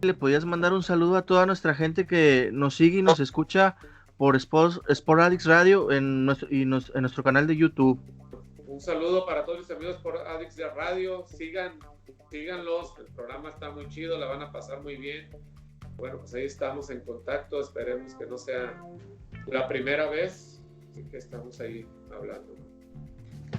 ¿Le podías mandar un saludo a toda nuestra gente que nos sigue y nos escucha por Sport Addicts Radio en nuestro canal de YouTube? Un saludo para todos mis amigos por Addicts de Radio. Síganlos, el programa está muy chido, la van a pasar muy bien. Bueno, pues ahí estamos en contacto, esperemos que no sea la primera vez, así que estamos ahí hablando.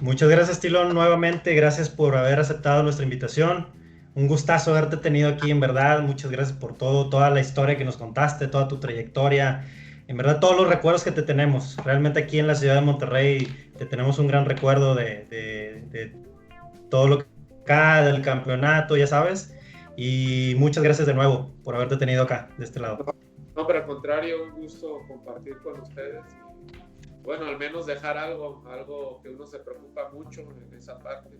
Muchas gracias, Tilón, nuevamente, gracias por haber aceptado nuestra invitación. Un gustazo haberte tenido aquí, en verdad. Muchas gracias por toda la historia que nos contaste, toda tu trayectoria. En verdad, todos los recuerdos que te tenemos. Realmente aquí en la ciudad de Monterrey te tenemos un gran recuerdo de todo lo que acá, del campeonato, ya sabes. Y muchas gracias de nuevo por haberte tenido acá, de este lado. No, pero al contrario, un gusto compartir con ustedes. Bueno, al menos dejar algo que uno se preocupa mucho en esa parte.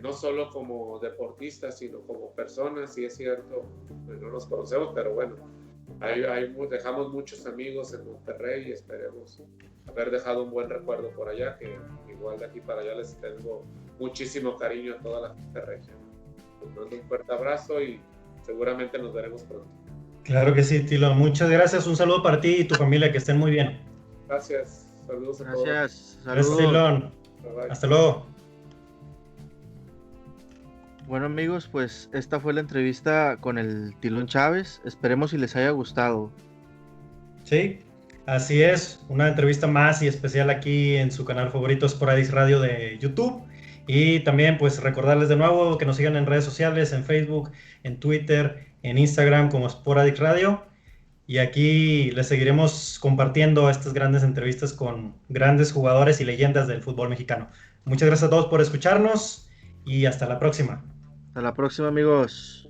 No solo como deportistas, sino como personas. Sí es cierto, no nos conocemos, pero bueno, dejamos muchos amigos en Monterrey y esperemos haber dejado un buen recuerdo por allá, que igual de aquí para allá les tengo muchísimo cariño a toda la gente región. Les mando un fuerte abrazo y seguramente nos veremos pronto. Claro que sí, Tilo. Muchas gracias. Un saludo para ti y tu familia. Que estén muy bien. Gracias. Saludos a todos. Gracias. Gracias, Tilón. Bye-bye. Hasta luego. Bueno, amigos, pues esta fue la entrevista con el Tilón Chávez. Esperemos si les haya gustado. Sí, así es. Una entrevista más y especial aquí en su canal favorito, Sport Addicts Radio de YouTube. Y también pues recordarles de nuevo que nos sigan en redes sociales, en Facebook, en Twitter, en Instagram como Sport Addicts Radio. Y aquí les seguiremos compartiendo estas grandes entrevistas con grandes jugadores y leyendas del fútbol mexicano. Muchas gracias a todos por escucharnos y hasta la próxima. Hasta la próxima, amigos.